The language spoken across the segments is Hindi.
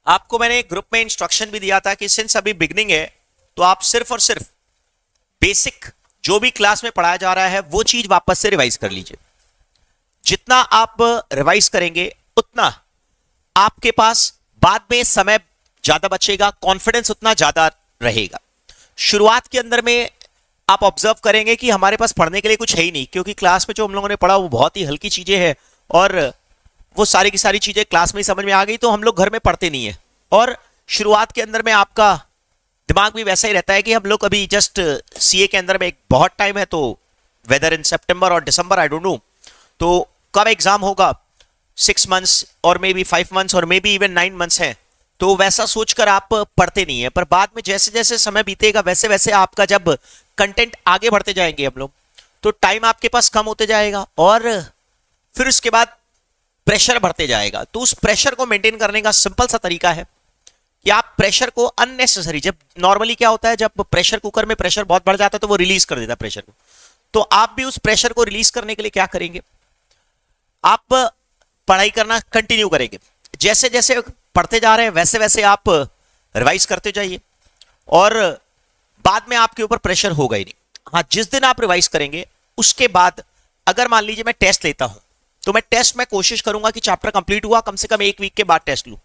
आपको मैंने ग्रुप में इंस्ट्रक्शन भी दिया था कि सिंस अभी बिगनिंग है तो आप सिर्फ और सिर्फ बेसिक जो भी क्लास में पढ़ाया जा रहा है वो चीज वापस से रिवाइज कर लीजिए। जितना आप रिवाइज करेंगे उतना आपके पास बाद में समय ज्यादा बचेगा, कॉन्फिडेंस उतना ज्यादा रहेगा। शुरुआत के अंदर में आप ऑब्जर्व करेंगे कि हमारे पास पढ़ने के लिए कुछ है ही नहीं, क्योंकि क्लास में जो हम लोगों ने पढ़ा वो बहुत ही हल्की चीजें हैं और वो सारी की सारी चीजें क्लास में ही समझ में आ गई, तो हम लोग घर में पढ़ते नहीं है। और शुरुआत के अंदर में आपका दिमाग भी वैसा ही रहता है कि हम लोग अभी जस्ट सीए के अंदर में एक बहुत टाइम है, तो वेदर इन सितंबर और दिसंबर आई डोंट नो, तो कब एग्जाम होगा, 6 मंथ्स और मे बी 5 मंथ्स और मे बी इवन 9 मंथ्स हैं, तो वैसा सोचकर आप पढ़ते नहीं है। पर बाद में जैसे जैसे समय बीतेगा वैसे वैसे आपका जब कंटेंट आगे बढ़ते जाएंगे हम लोग, तो टाइम आपके पास कम होते जाएगा और फिर उसके बाद प्रेशर बढ़ते जाएगा। तो उस प्रेशर को मेंटेन करने का सिंपल सा तरीका है कि आप प्रेशर को अननेसेसरी, जब नॉर्मली क्या होता है जब प्रेशर कुकर में प्रेशर बहुत बढ़ जाता है तो वो रिलीज कर देता है प्रेशर को, तो आप भी उस प्रेशर को रिलीज करने के लिए क्या करेंगे, आप पढ़ाई करना कंटिन्यू करेंगे। जैसे जैसे पढ़ते जा रहे हैं वैसे वैसे आप रिवाइज करते जाइए और बाद में आपके ऊपर प्रेशर होगा ही नहीं। हाँ, जिस दिन आप रिवाइज करेंगे उसके बाद अगर मान लीजिए मैं टेस्ट लेता हूं तो मैं टेस्ट में कोशिश करूंगा कि चैप्टर कंप्लीट हुआ कम से कम 1 वीक के बाद टेस्ट लूं,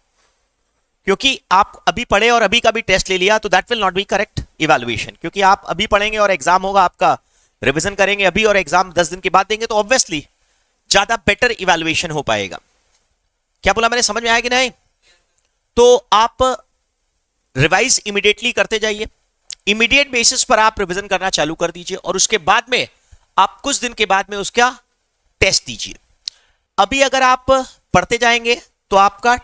क्योंकि आप अभी पढ़े और अभी का भी टेस्ट ले लिया तो that will not be correct evaluation. क्योंकि आप अभी पढ़ेंगे और एग्जाम होगा आपका, रिवीजन करेंगे अभी और एग्जाम 10 दिन के बाद देंगे, तो ऑब्वियसली ज्यादा बेटर इवैल्यूएशन हो पाएगा। क्या बोला मैंने, समझ में आया कि नहीं? तो आप रिवाइज इमीडिएटली करते जाइए, इमीडिएट बेसिस पर आप रिवीजन करना चालू कर दीजिए और उसके बाद में आप कुछ दिन के बाद में उसका टेस्ट दीजिए। अभी अगर आप पढ़ते जाएंगे तो आपका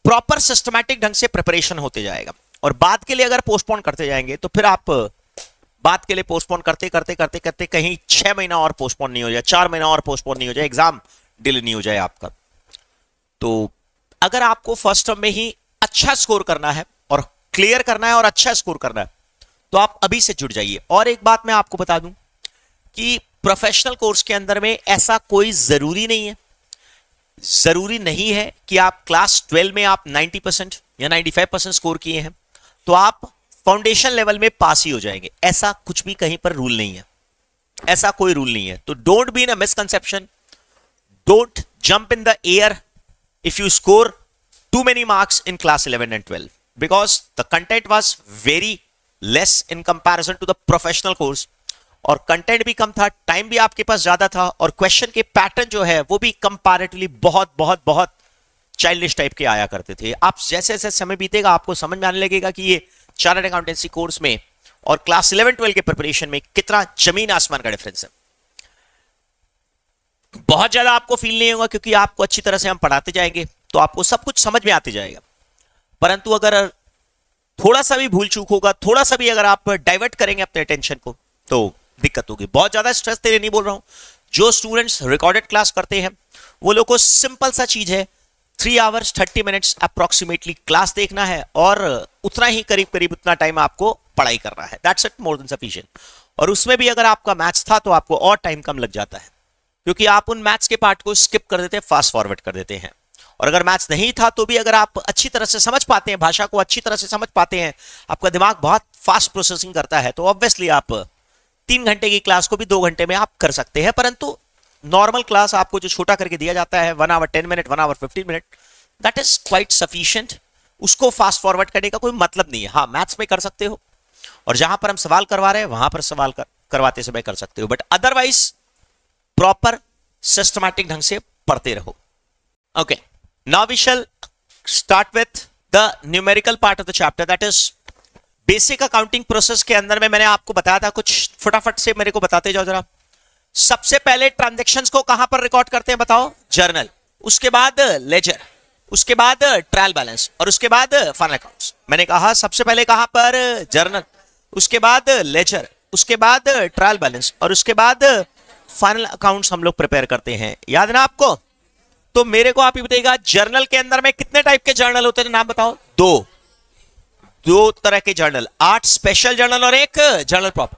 प्रॉपर सिस्टमैटिक ढंग से प्रिपरेशन होते जाएगा, और बाद के लिए अगर पोस्टपोन करते जाएंगे तो फिर आप बाद के लिए पोस्टपोन करते करते करते करते कहीं 6 महीना और पोस्टपोन नहीं हो जाए, 4 महीना और पोस्टपोन नहीं हो जाए, एग्जाम डिले नहीं हो जाए आपका। तो अगर आपको फर्स्ट टर्म में ही अच्छा स्कोर करना है और क्लियर करना है और अच्छा स्कोर करना है तो आप अभी से जुड़ जाइए। और एक बात मैं आपको बता दूं कि प्रोफेशनल कोर्स के अंदर में ऐसा कोई जरूरी नहीं है कि आप क्लास 12 में आप 90% या 95% स्कोर किए हैं तो आप फाउंडेशन लेवल में पास ही हो जाएंगे। ऐसा कुछ भी कहीं पर रूल नहीं है, ऐसा कोई रूल नहीं है। तो don't be in a misconception, don't jump in the air if you score too many marks in class 11 and 12 because the content was very less in comparison to the professional course, और कंटेंट भी कम था, टाइम भी आपके पास ज्यादा था, और क्वेश्चन के पैटर्न जो है वो भी कंपैरेटिवली बहुत बहुत बहुत चाइल्डिश टाइप के आया करते थे। आप जैसे जैसे समय बीतेगा आपको समझ में आने लगेगा कि ये चार्टर्ड अकाउंटेंसी कोर्स में और क्लास 11-12 के प्रिपरेशन में कितना जमीन आसमान का डिफरेंस है। बहुत ज्यादा आपको फील नहीं होगा क्योंकि आपको अच्छी तरह से हम पढ़ाते जाएंगे तो आपको सब कुछ समझ में आते जाएगा, परंतु अगर थोड़ा सा भी भूल चूक होगा, थोड़ा सा भी अगर आप डाइवर्ट करेंगे अपने अटेंशन को तो दिक्कत होगी। बहुत ज्यादा स्ट्रेस तेरे नहीं बोल रहा हूं, जो स्टूडेंट्स रिकॉर्डेड क्लास करते हैं वो लोग को सिंपल सा चीज है, 3 आवर्स 30 मिनट्स अप्रोक्सीमेटली क्लास देखना है और उतना ही करीब करीब उतना टाइम आपको पढ़ाई करना है, that's it, more than sufficient. और उसमें भी अगर आपका मैथ्स था तो आपको और टाइम कम लग जाता है क्योंकि आप उन मैथ्स के पार्ट को स्किप कर देते हैं, फास्ट फॉरवर्ड कर देते हैं। और अगर मैथ्स नहीं था तो भी अगर आप अच्छी तरह से समझ पाते हैं, भाषा को अच्छी तरह से समझ पाते हैं, आपका दिमाग बहुत फास्ट प्रोसेसिंग करता है, तो ऑब्वियसली आप 3 घंटे की क्लास को भी 2 घंटे में आप कर सकते हैं। परंतु नॉर्मल क्लास आपको जो छोटा करके दिया जाता है 1 hour 10 minute, 1 hour 15 minute, that is quite sufficient. उसको फास्ट फॉरवर्ड करने का कोई मतलब नहीं है। हाँ, मैथ्स में कर सकते हो और जहां पर हम सवाल करवा रहे हैं वहां पर सवाल करवाते समय कर सकते हो, बट अदरवाइज प्रॉपर सिस्टमैटिक ढंग से पढ़ते रहो। Okay, now we shall start with the numerical part of the chapter, that is basic accounting process. के अंदर में मैंने आपको बताया था, कुछ फटाफट से मेरे को बताते जाओ जरा। सबसे पहले ट्रांजैक्शंस को कहां पर रिकॉर्ड करते हैं बताओ? जर्नल, उसके बाद लेजर, उसके बाद ट्रायल बैलेंस और उसके बाद फाइनल अकाउंट्स। मैंने कहा सबसे पहले कहां पर? जर्नल, उसके बाद लेजर, उसके बाद ट्रायल बैलेंस और उसके बाद फाइनल अकाउंट्स हम लोग प्रिपेयर करते हैं। याद है ना आपको? तो मेरे को आप ही बताइएगा, जर्नल के अंदर में कितने टाइप के जर्नल होते हैं? नाम बताओ। दो तरह के जर्नल, 8 स्पेशल जर्नल और एक जर्नल प्रॉपर।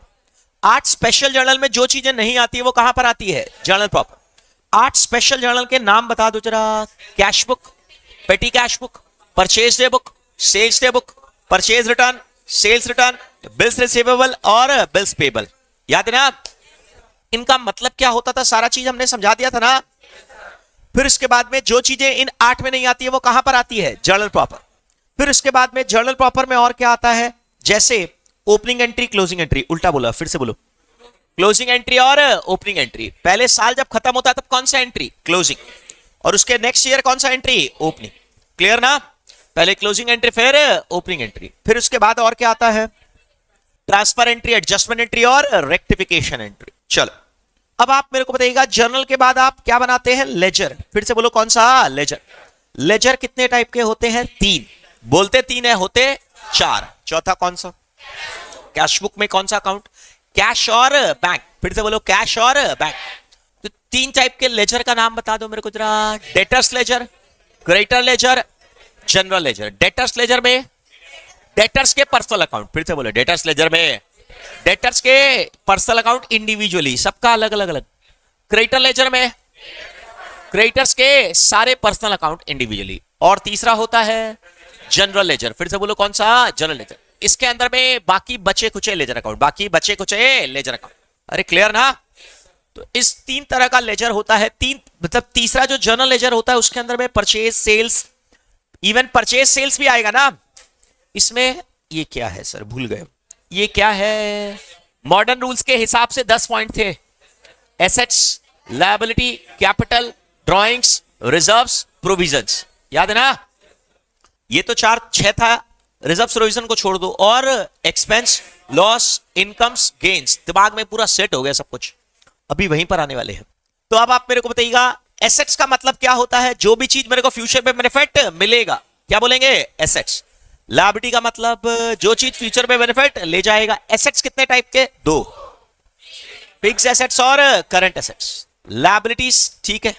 8 स्पेशल जर्नल में जो चीजें नहीं आती है वो कहां पर आती है? Journal proper. 8 स्पेशल जर्नल के नाम बता दो जरा। Cash book, petty cash book, purchase day book, sales day book, purchase return, sales return, bills receivable और बिल्स पेबल। याद है ना? इनका मतलब क्या होता था, सारा चीज हमने समझा दिया था ना। फिर इसके बाद में जो चीजें इन 8 में नहीं आती है वो कहां पर आती है? Journal proper. फिर इसके बाद में जर्नल प्रॉपर में और क्या आता है? जैसे ओपनिंग एंट्री, क्लोजिंग एंट्री। उल्टा बोला, फिर से बोलो। क्लोजिंग एंट्री और ओपनिंग एंट्री। पहले साल जब खत्म होता है तब कौन सा एंट्री? क्लोजिंग। और उसके नेक्स्ट ईयर कौन सा एंट्री? ओपनिंग। क्लियर ना? पहले क्लोजिंग एंट्री फिर ओपनिंग एंट्री। फिर उसके बाद और क्या आता है? ट्रांसफर एंट्री, एडजस्टमेंट एंट्री और रेक्टिफिकेशन एंट्री। चलो अब आप मेरे को बताइएगा, जर्नल के बाद आप क्या बनाते हैं? लेजर। फिर से बोलो, कौन सा? लेजर। लेजर कितने टाइप के होते हैं? 3। बोलते 3 है, होते 4। चौथा कौन सा? कैश बुक में कौन सा अकाउंट? कैश और बैंक। फिर से बोलो, कैश और बैंक। तो 3 टाइप के लेजर का नाम बता दो मेरे को जरा। Debtors ledger, creditor ledger, general ledger. Debtors ledger में डेटर्स के पर्सनल अकाउंट। फिर से बोलो, डेटर्स लेजर में डेटर्स के पर्सनल अकाउंट इंडिविजुअली, सबका अलग अलग अलग। क्रेडिटर लेजर में क्रेडिटर्स के सारे पर्सनल अकाउंट इंडिविजुअली। और तीसरा होता है जनरल लेजर। फिर से बोलो, कौन सा? General ledger. इसके अंदर में बाकी बचे कुचे लेजर अकाउंट, बाकी बचे कुचे लेजर अकाउंट। अरे क्लियर ना? तो इस 3 तरह का लेजर होता है। 3 मतलब तीसरा जो जनरल लेजर होता है उसके अंदर में purchase, sales, even purchase sales भी आएगा ना इसमें। ये क्या है सर, भूल गए। ये क्या है? मॉडर्न रूल्स के हिसाब से 10 पॉइंट थे। Assets, liability, capital, drawings, reserves, provisions. याद है ना? ये तो 4-6 था। रिजर्व्स, प्रोविजन को छोड़ दो। और एक्सपेंस, लॉस, इनकम्स, गेन्स। दिमाग में पूरा सेट हो गया सब कुछ। अभी वहीं पर आने वाले हैं। तो अब आप मेरे को बताइएगा, एसेट्स का मतलब क्या होता है? जो भी चीज मेरे को फ्यूचर में बेनिफिट मिलेगा, क्या बोलेंगे? एसेट्स। लायबिलिटी का मतलब जो चीज फ्यूचर में बेनिफिट ले जाएगा। एसेट्स कितने टाइप के? 2, फिक्स एसेट्स और करंट एसेट्स। लायबिलिटीज, ठीक है।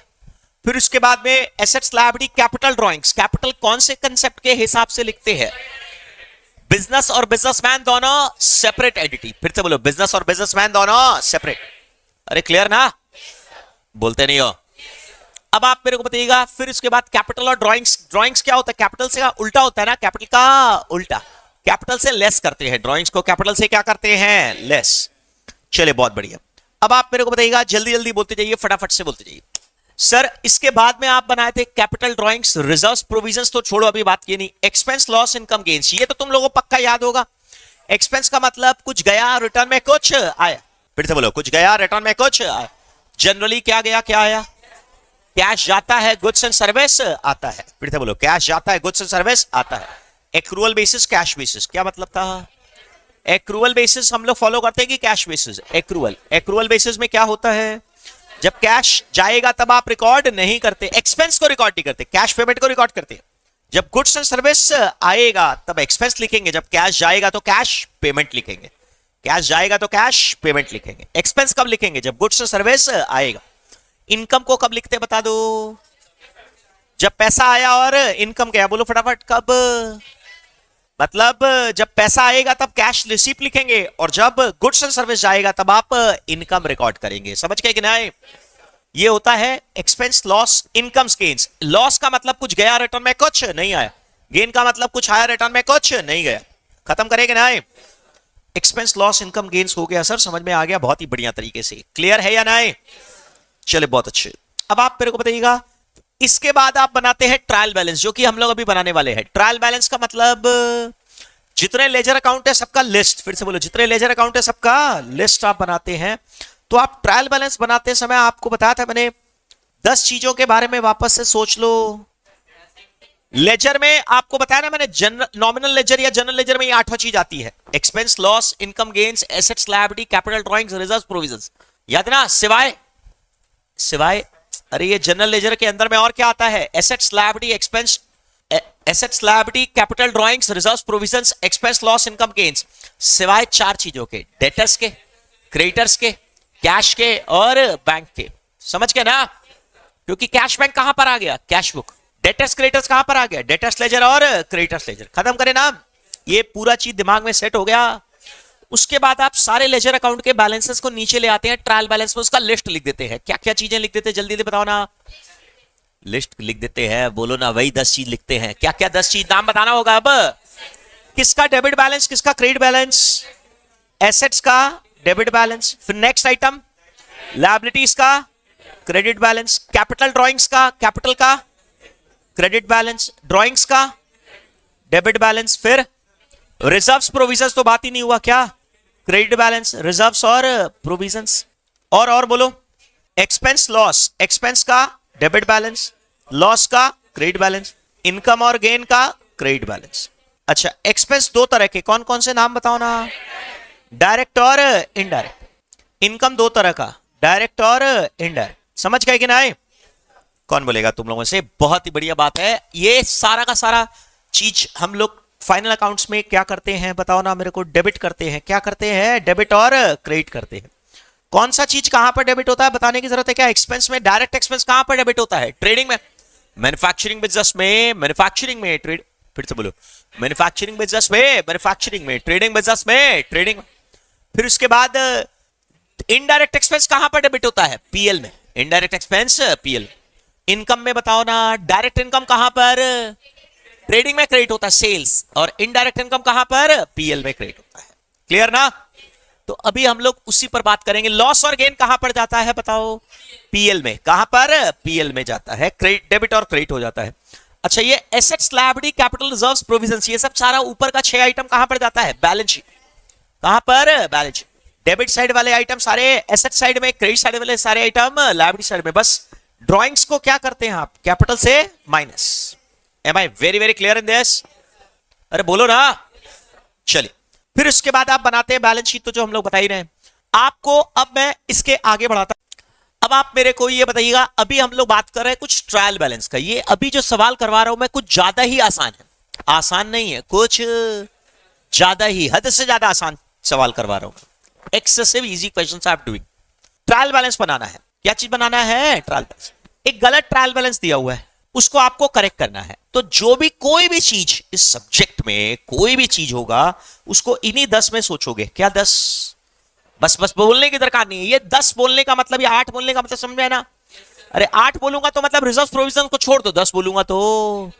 फिर उसके बाद में assets, liability, capital, drawings. Capital कौन से कंसेप्ट के हिसाब से लिखते हैं? बिजनेस और बिजनेसमैन दोनों सेपरेट एंटिटी। फिर से बोलो, बिजनेस और बिजनेसमैन दोनों सेपरेट। अरे क्लियर ना? बोलते नहीं हो। अब आप मेरे को बताइएगा, फिर इसके बाद कैपिटल और ड्राइंग्स। ड्राइंग्स क्या होता है? कैपिटल से का उल्टा होता है ना, कैपिटल का उल्टा। कैपिटल से लेस करते हैं, ड्राइंग्स को कैपिटल से क्या करते हैं? लेस। चलिए बहुत बढ़िया। अब आप मेरे को बताइएगा, जल्दी जल्दी बोलते जाइए, फटाफट से बोलते जाइए। सर इसके बाद में आप बनाए थे कैपिटल, ड्राइंग्स, रिजर्व्स, प्रोविजंस तो छोड़ो, अभी बात की नहीं। एक्सपेंस, लॉस, इनकम, गेन्स, ये तो तुम लोगों को पक्का याद होगा। एक्सपेंस का मतलब कुछ गया, रिटर्न में कुछ आया। फिर से बोलो, कुछ गया, रिटर्न में कुछ आया। जनरली क्या गया, क्या आया? कैश जाता है, गुड्स एंड सर्विस आता है। फिर से बोलो, कैश जाता है, गुड्स एंड सर्विस आता है। एक्रूअल बेसिस, कैश बेसिस, क्या मतलब था? एक्रूअल बेसिस हम लोग फॉलो करते हैं कि cash basis? Accrual. Accrual basis में क्या होता है? जब कैश जाएगा तब आप रिकॉर्ड नहीं करते, एक्सपेंस को रिकॉर्ड नहीं करते, कैश पेमेंट को रिकॉर्ड करते हैं। जब गुड्स एंड सर्विस आएगा तब एक्सपेंस लिखेंगे, जब कैश जाएगा तो कैश पेमेंट लिखेंगे। कैश जाएगा तो कैश पेमेंट लिखेंगे। एक्सपेंस कब लिखेंगे? जब गुड्स एंड सर्विस आएगा। इनकम को कब लिखते हैं बता दो? जब पैसा आया और इनकम गया। बोलो फटाफट, कब? मतलब जब पैसा आएगा तब कैश रिसीप्ट लिखेंगे, और जब गुड्स एंड सर्विस जाएगा तब आप इनकम रिकॉर्ड करेंगे। समझ गए कि नहीं? ये होता है expense, loss, incomes, gains. Loss का मतलब कुछ गया, रिटर्न में कुछ नहीं आया। गेन का मतलब कुछ आया, रिटर्न में कुछ नहीं गया। खत्म करेंगे ना? एक्सपेंस, लॉस, इनकम, गेन्स हो गया सर, समझ में आ गया बहुत ही बढ़िया तरीके से। क्लियर है या नहीं? चले बहुत अच्छे। अब आप मेरे को बताइएगा, इसके बाद आप बनाते हैं ट्रायल बैलेंस, जो कि हम लोग अभी बनाने वाले हैं। ट्रायल बैलेंस का मतलब जितने लेजर अकाउंट है सबका लिस्ट। फिर से बोलो, जितने लेजर अकाउंट है सबका लिस्ट आप बनाते हैं। तो आप ट्रायल बैलेंस बनाते समय आपको बताया था मैंने 10 चीजों के बारे में, वापस से सोच लो। लेजर में आपको बताया ना मैंने, नॉमिनल लेजर या जनरल लेजर में ये 8वां चीज आती है। Expense, loss, income, gains, assets, liability, capital, drawings, reserves, provisions. याद है ना? सिवाय अरे ये जनरल लेजर के अंदर में और क्या आता है? Assets, liability, expense, assets, liability, capital, drawings, reserves, provisions, expense, loss, income, gains. सिवाय 4 चीजों के, डेटर्स के, क्रेडिटर्स के, कैश के और बैंक के। समझ गए ना? क्योंकि कैश बैंक कहां पर आ गया? Cash book. डेटर्स, क्रेडिटर्स कहां पर आ गया? डेटर्स लेजर और क्रेडिटर्स लेजर। खत्म करें ना? ये पूरा चीज दिमाग में सेट हो गया। उसके बाद आप सारे लेजर अकाउंट के बैलेंसेस को नीचे ले आते हैं, ट्रायल बैलेंस में उसका लिस्ट लिख देते हैं। क्या क्या चीजें लिख देते हैं जल्दी से बताओ ना? लिस्ट लिख देते हैं, बोलो ना, वही 10 चीज लिखते हैं। क्या क्या 10 चीज, नाम बताना होगा अब। किसका डेबिट बैलेंस, किसका क्रेडिट बैलेंस? एसेट्स का डेबिट बैलेंस। फिर नेक्स्ट आइटम लायबिलिटीज का क्रेडिट बैलेंस, कैपिटल ड्रॉइंग्स का, कैपिटल का क्रेडिट बैलेंस, ड्रॉइंग्स का डेबिट बैलेंस। फिर रिजर्व्स प्रोविजंस तो बात ही नहीं हुआ, क्या क्रेडिट बैलेंस, रिजर्व्स और प्रोविजंस। और बोलो, एक्सपेंस लॉस, एक्सपेंस का डेबिट बैलेंस, लॉस का क्रेडिट बैलेंस, इनकम और गेन का क्रेडिट बैलेंस। अच्छा, एक्सपेंस दो तरह के, कौन कौन से नाम बताओ ना? डायरेक्ट और इनडायरेक्ट। इनकम दो तरह का, डायरेक्ट और इनडायरेक्ट। समझ गए कि नहीं? कौन बोलेगा तुम लोगों से? बहुत ही बढ़िया बात है। ये सारा का सारा चीज हम लोग फाइनल अकाउंट्स में क्या करते हैं बताओ ना मेरे को? डेबिट करते हैं। क्या करते हैं? डेबिट और क्रेडिट करते हैं। कौन सा चीज कहां पर डेबिट होता है बताने की जरूरत है क्या? एक्सपेंस में। डायरेक्ट एक्सपेंस कहां पर डेबिट होता है? ट्रेडिंग में, मैन्युफैक्चरिंग बिजनेस में, मैन्युफैक्चरिंग में ट्रेड, फिर से बोलो, मैन्युफैक्चरिंग बिजनेस में, मैन्युफैक्चरिंग में, ट्रेडिंग बिजनेस में, ट्रेडिंग में। फिर उसके बाद इनडायरेक्ट एक्सपेंस कहां पर डेबिट होता है? पीएल में। Indirect expense PL. इनकम में बताओ ना, डायरेक्ट इनकम कहां पर? ट्रेडिंग में क्रेडिट होता है, सेल्स। और इनडायरेक्ट इनकम कहां पर? पीएल में क्रेडिट होता है। क्लियर ना? तो अभी हम लोग उसी पर बात करेंगे। लॉस और गेन कहां पर जाता है बताओ? पीएल में। कहां पर? पीएल में जाता है। क्रेडिट, डेबिट और क्रेडिट हो जाता है। अच्छा, ये assets, liability, capital, reserves, provisions, ये सब सारा ऊपर का 6 आइटम कहां पर जाता है? Balance sheet. कहां पर? Balance sheet. डेबिट साइड वाले आइटम सारे एसेट साइड में, क्रेडिट साइड वाले सारे आइटम लायबिलिटी साइड में। बस ड्रॉइंग्स को क्या करते हैं आप? कैपिटल से माइनस। Am I very very clear in this? अरे बोलो ना। चलिए, फिर उसके बाद आप बनाते हैं बैलेंस शीट, तो जो हम लोग बता ही रहे हैं आपको। अब मैं इसके आगे बढ़ाता। अब आप मेरे को ये बताइएगा, अभी हम लोग बात कर रहे हैं कुछ ट्रायल बैलेंस का। ये अभी जो सवाल करवा रहा हूं मैं, कुछ ज्यादा ही आसान है। आसान नहीं है, कुछ ज्यादा ही, हद से ज्यादा आसान सवाल करवा रहा हूं। Excessive easy questions I am doing. Trial balance बनाना है। क्या चीज बनाना है? Trial balance. एक गलत ट्रायल बैलेंस दिया हुआ है, उसको आपको करेक्ट करना है। तो जो भी कोई भी चीज इस सब्जेक्ट में कोई भी चीज होगा, उसको इन्हीं 10 में सोचोगे। क्या 10? बस बोलने की दरकार नहीं है। ये 10 बोलने का मतलब, या 8 बोलने का मतलब समझ में ना? अरे 8 बोलूंगा तो मतलब रिजर्व प्रोविजन को छोड़ दो, 10 बोलूंगा तो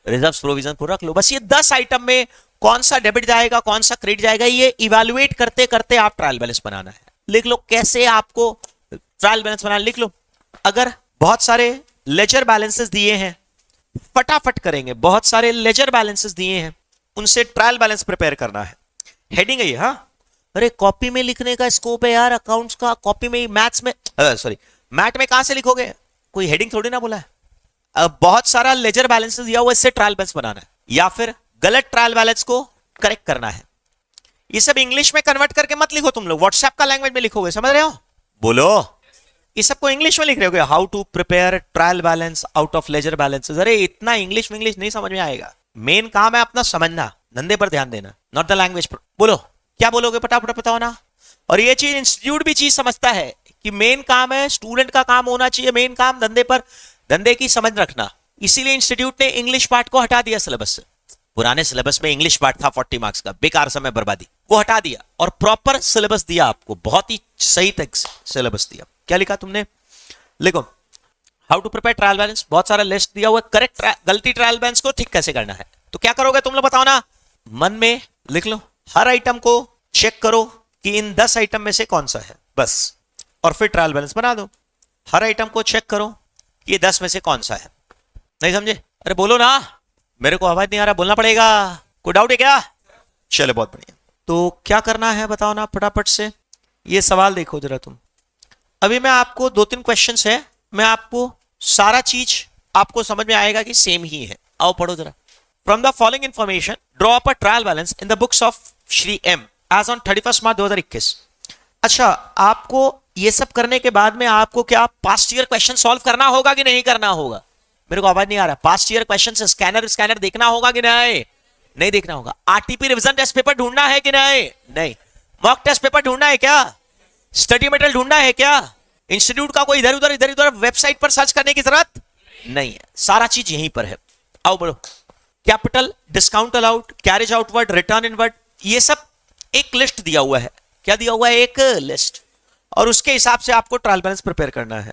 रिजर्व प्रोविजन को रख लो। बस ये 10 आइटम में कौन सा डेबिट जाएगा, कौन सा क्रेडिट जाएगा, ये इवैल्यूएट करते करते आप ट्रायल बैलेंस बनाना है। लिख लो कैसे आपको ट्रायल बैलेंस बनाना, लिख लो। अगर बहुत सारे लेजर बैलेंसेस दिए हैं, फटाफट करेंगे। बहुत सारे लेजर बैलेंसेस दिए हैं, उनसे ट्रायल बैलेंस प्रिपेयर करना है। हेडिंग है ये। हाँ, अरे कॉपी में लिखने का स्कोप है यार अकाउंट्स का। कॉपी में, मैथ्स में, सॉरी मैथ में कहां से लिखोगे? कोई हेडिंग थोड़ी ना बोला है। अब बहुत सारा लेजर बैलेंसेस दिया हुआ, इससे ट्रायल बैलेंस बनाना है, या फिर गलत ट्रायल बैलेंस को करेक्ट करना है। ये सब इंग्लिश में कन्वर्ट करके मत लिखो तुम लोग, व्हाट्सएप का लैंग्वेज में लिखोगे। समझ रहे हो? बोलो। ये सबको इंग्लिश में लिख रहे हो? How to prepare trial balance out of ledger balances. अरे इतना इंग्लिश नहीं समझ में आएगा। मेन काम है अपना समझना, धंधे पर ध्यान देना, नॉट द लैंग्वेज पर। बोलो क्या बोलोगे? फटाफट बताओ ना। और ये चीज इंस्टीट्यूट भी चीज समझता है कि मेन काम है, स्टूडेंट का काम होना चाहिए मेन काम, धंधे पर, धंधे की समझ रखना। इसीलिए इंस्टीट्यूट ने इंग्लिश पार्ट को हटा दिया सिलेबस से। पुराने सिलेबस में इंग्लिश पार्ट था 40 मार्क्स का, बेकार समय बर्बादी, वो हटा दिया और प्रॉपर सिलेबस दिया आपको। बहुत ही सही तक सिलेबस दिया। क्या लिखा तुमने? लिखो how to prepare trial balance. बहुत सारा लिस्ट दिया हुआ, करेक्ट गलती ट्रायल बैलेंस को ठीक कैसे करना है। तो क्या करोगे तुम लोग बताओ ना? मन में लिख लो, हर आइटम को चेक करो कि इन 10 आइटम में से कौन सा है, बस। और फिर ट्रायल बैलेंस बना दो। हर आइटम को चेक करो कि ये 10 में से कौन सा है। नहीं समझे? अरे बोलो ना, मेरे को आवाज नहीं आ रहा, बोलना पड़ेगा। कोई डाउट है क्या? चलो बहुत बढ़िया। तो क्या करना है बताओ ना फटाफट से। ये सवाल देखो जरा तुम। अभी मैं आपको 2-3 क्वेश्चंस है, मैं आपको सारा चीज आपको समझ में आएगा कि सेम ही है। आओ पढ़ो जरा। From the following information draw up a trial balance in the books of Shri M as on 31 March 2021। अच्छा, आपको ये सब करने के बाद में आपको क्या पास्ट ईयर क्वेश्चन सॉल्व करना होगा कि नहीं करना होगा? मेरे को आवाज नहीं आ रहा। पास्ट ईयर क्वेश्चन से स्कैनर देखना होगा कि नहीं? नहीं देखना होगा। आरटीपी रिवीजन टेस्ट पेपर ढूंढना है कि नहीं? नहीं। मॉक टेस्ट पेपर ढूंढना है क्या? स्टडी मटेरियल ढूंढना है क्या? इंस्टीट्यूट का कोई इधर उधर वेबसाइट पर सर्च करने की जरूरत नहीं है, सारा चीज यहीं पर है। आओ बढ़ो। Capital, discount allowed, carriage outward, return inward, ये सब एक लिस्ट दिया हुआ है। क्या दिया हुआ है? एक लिस्ट। और उसके हिसाब से आपको ट्रायल बैलेंस प्रिपेयर करना है।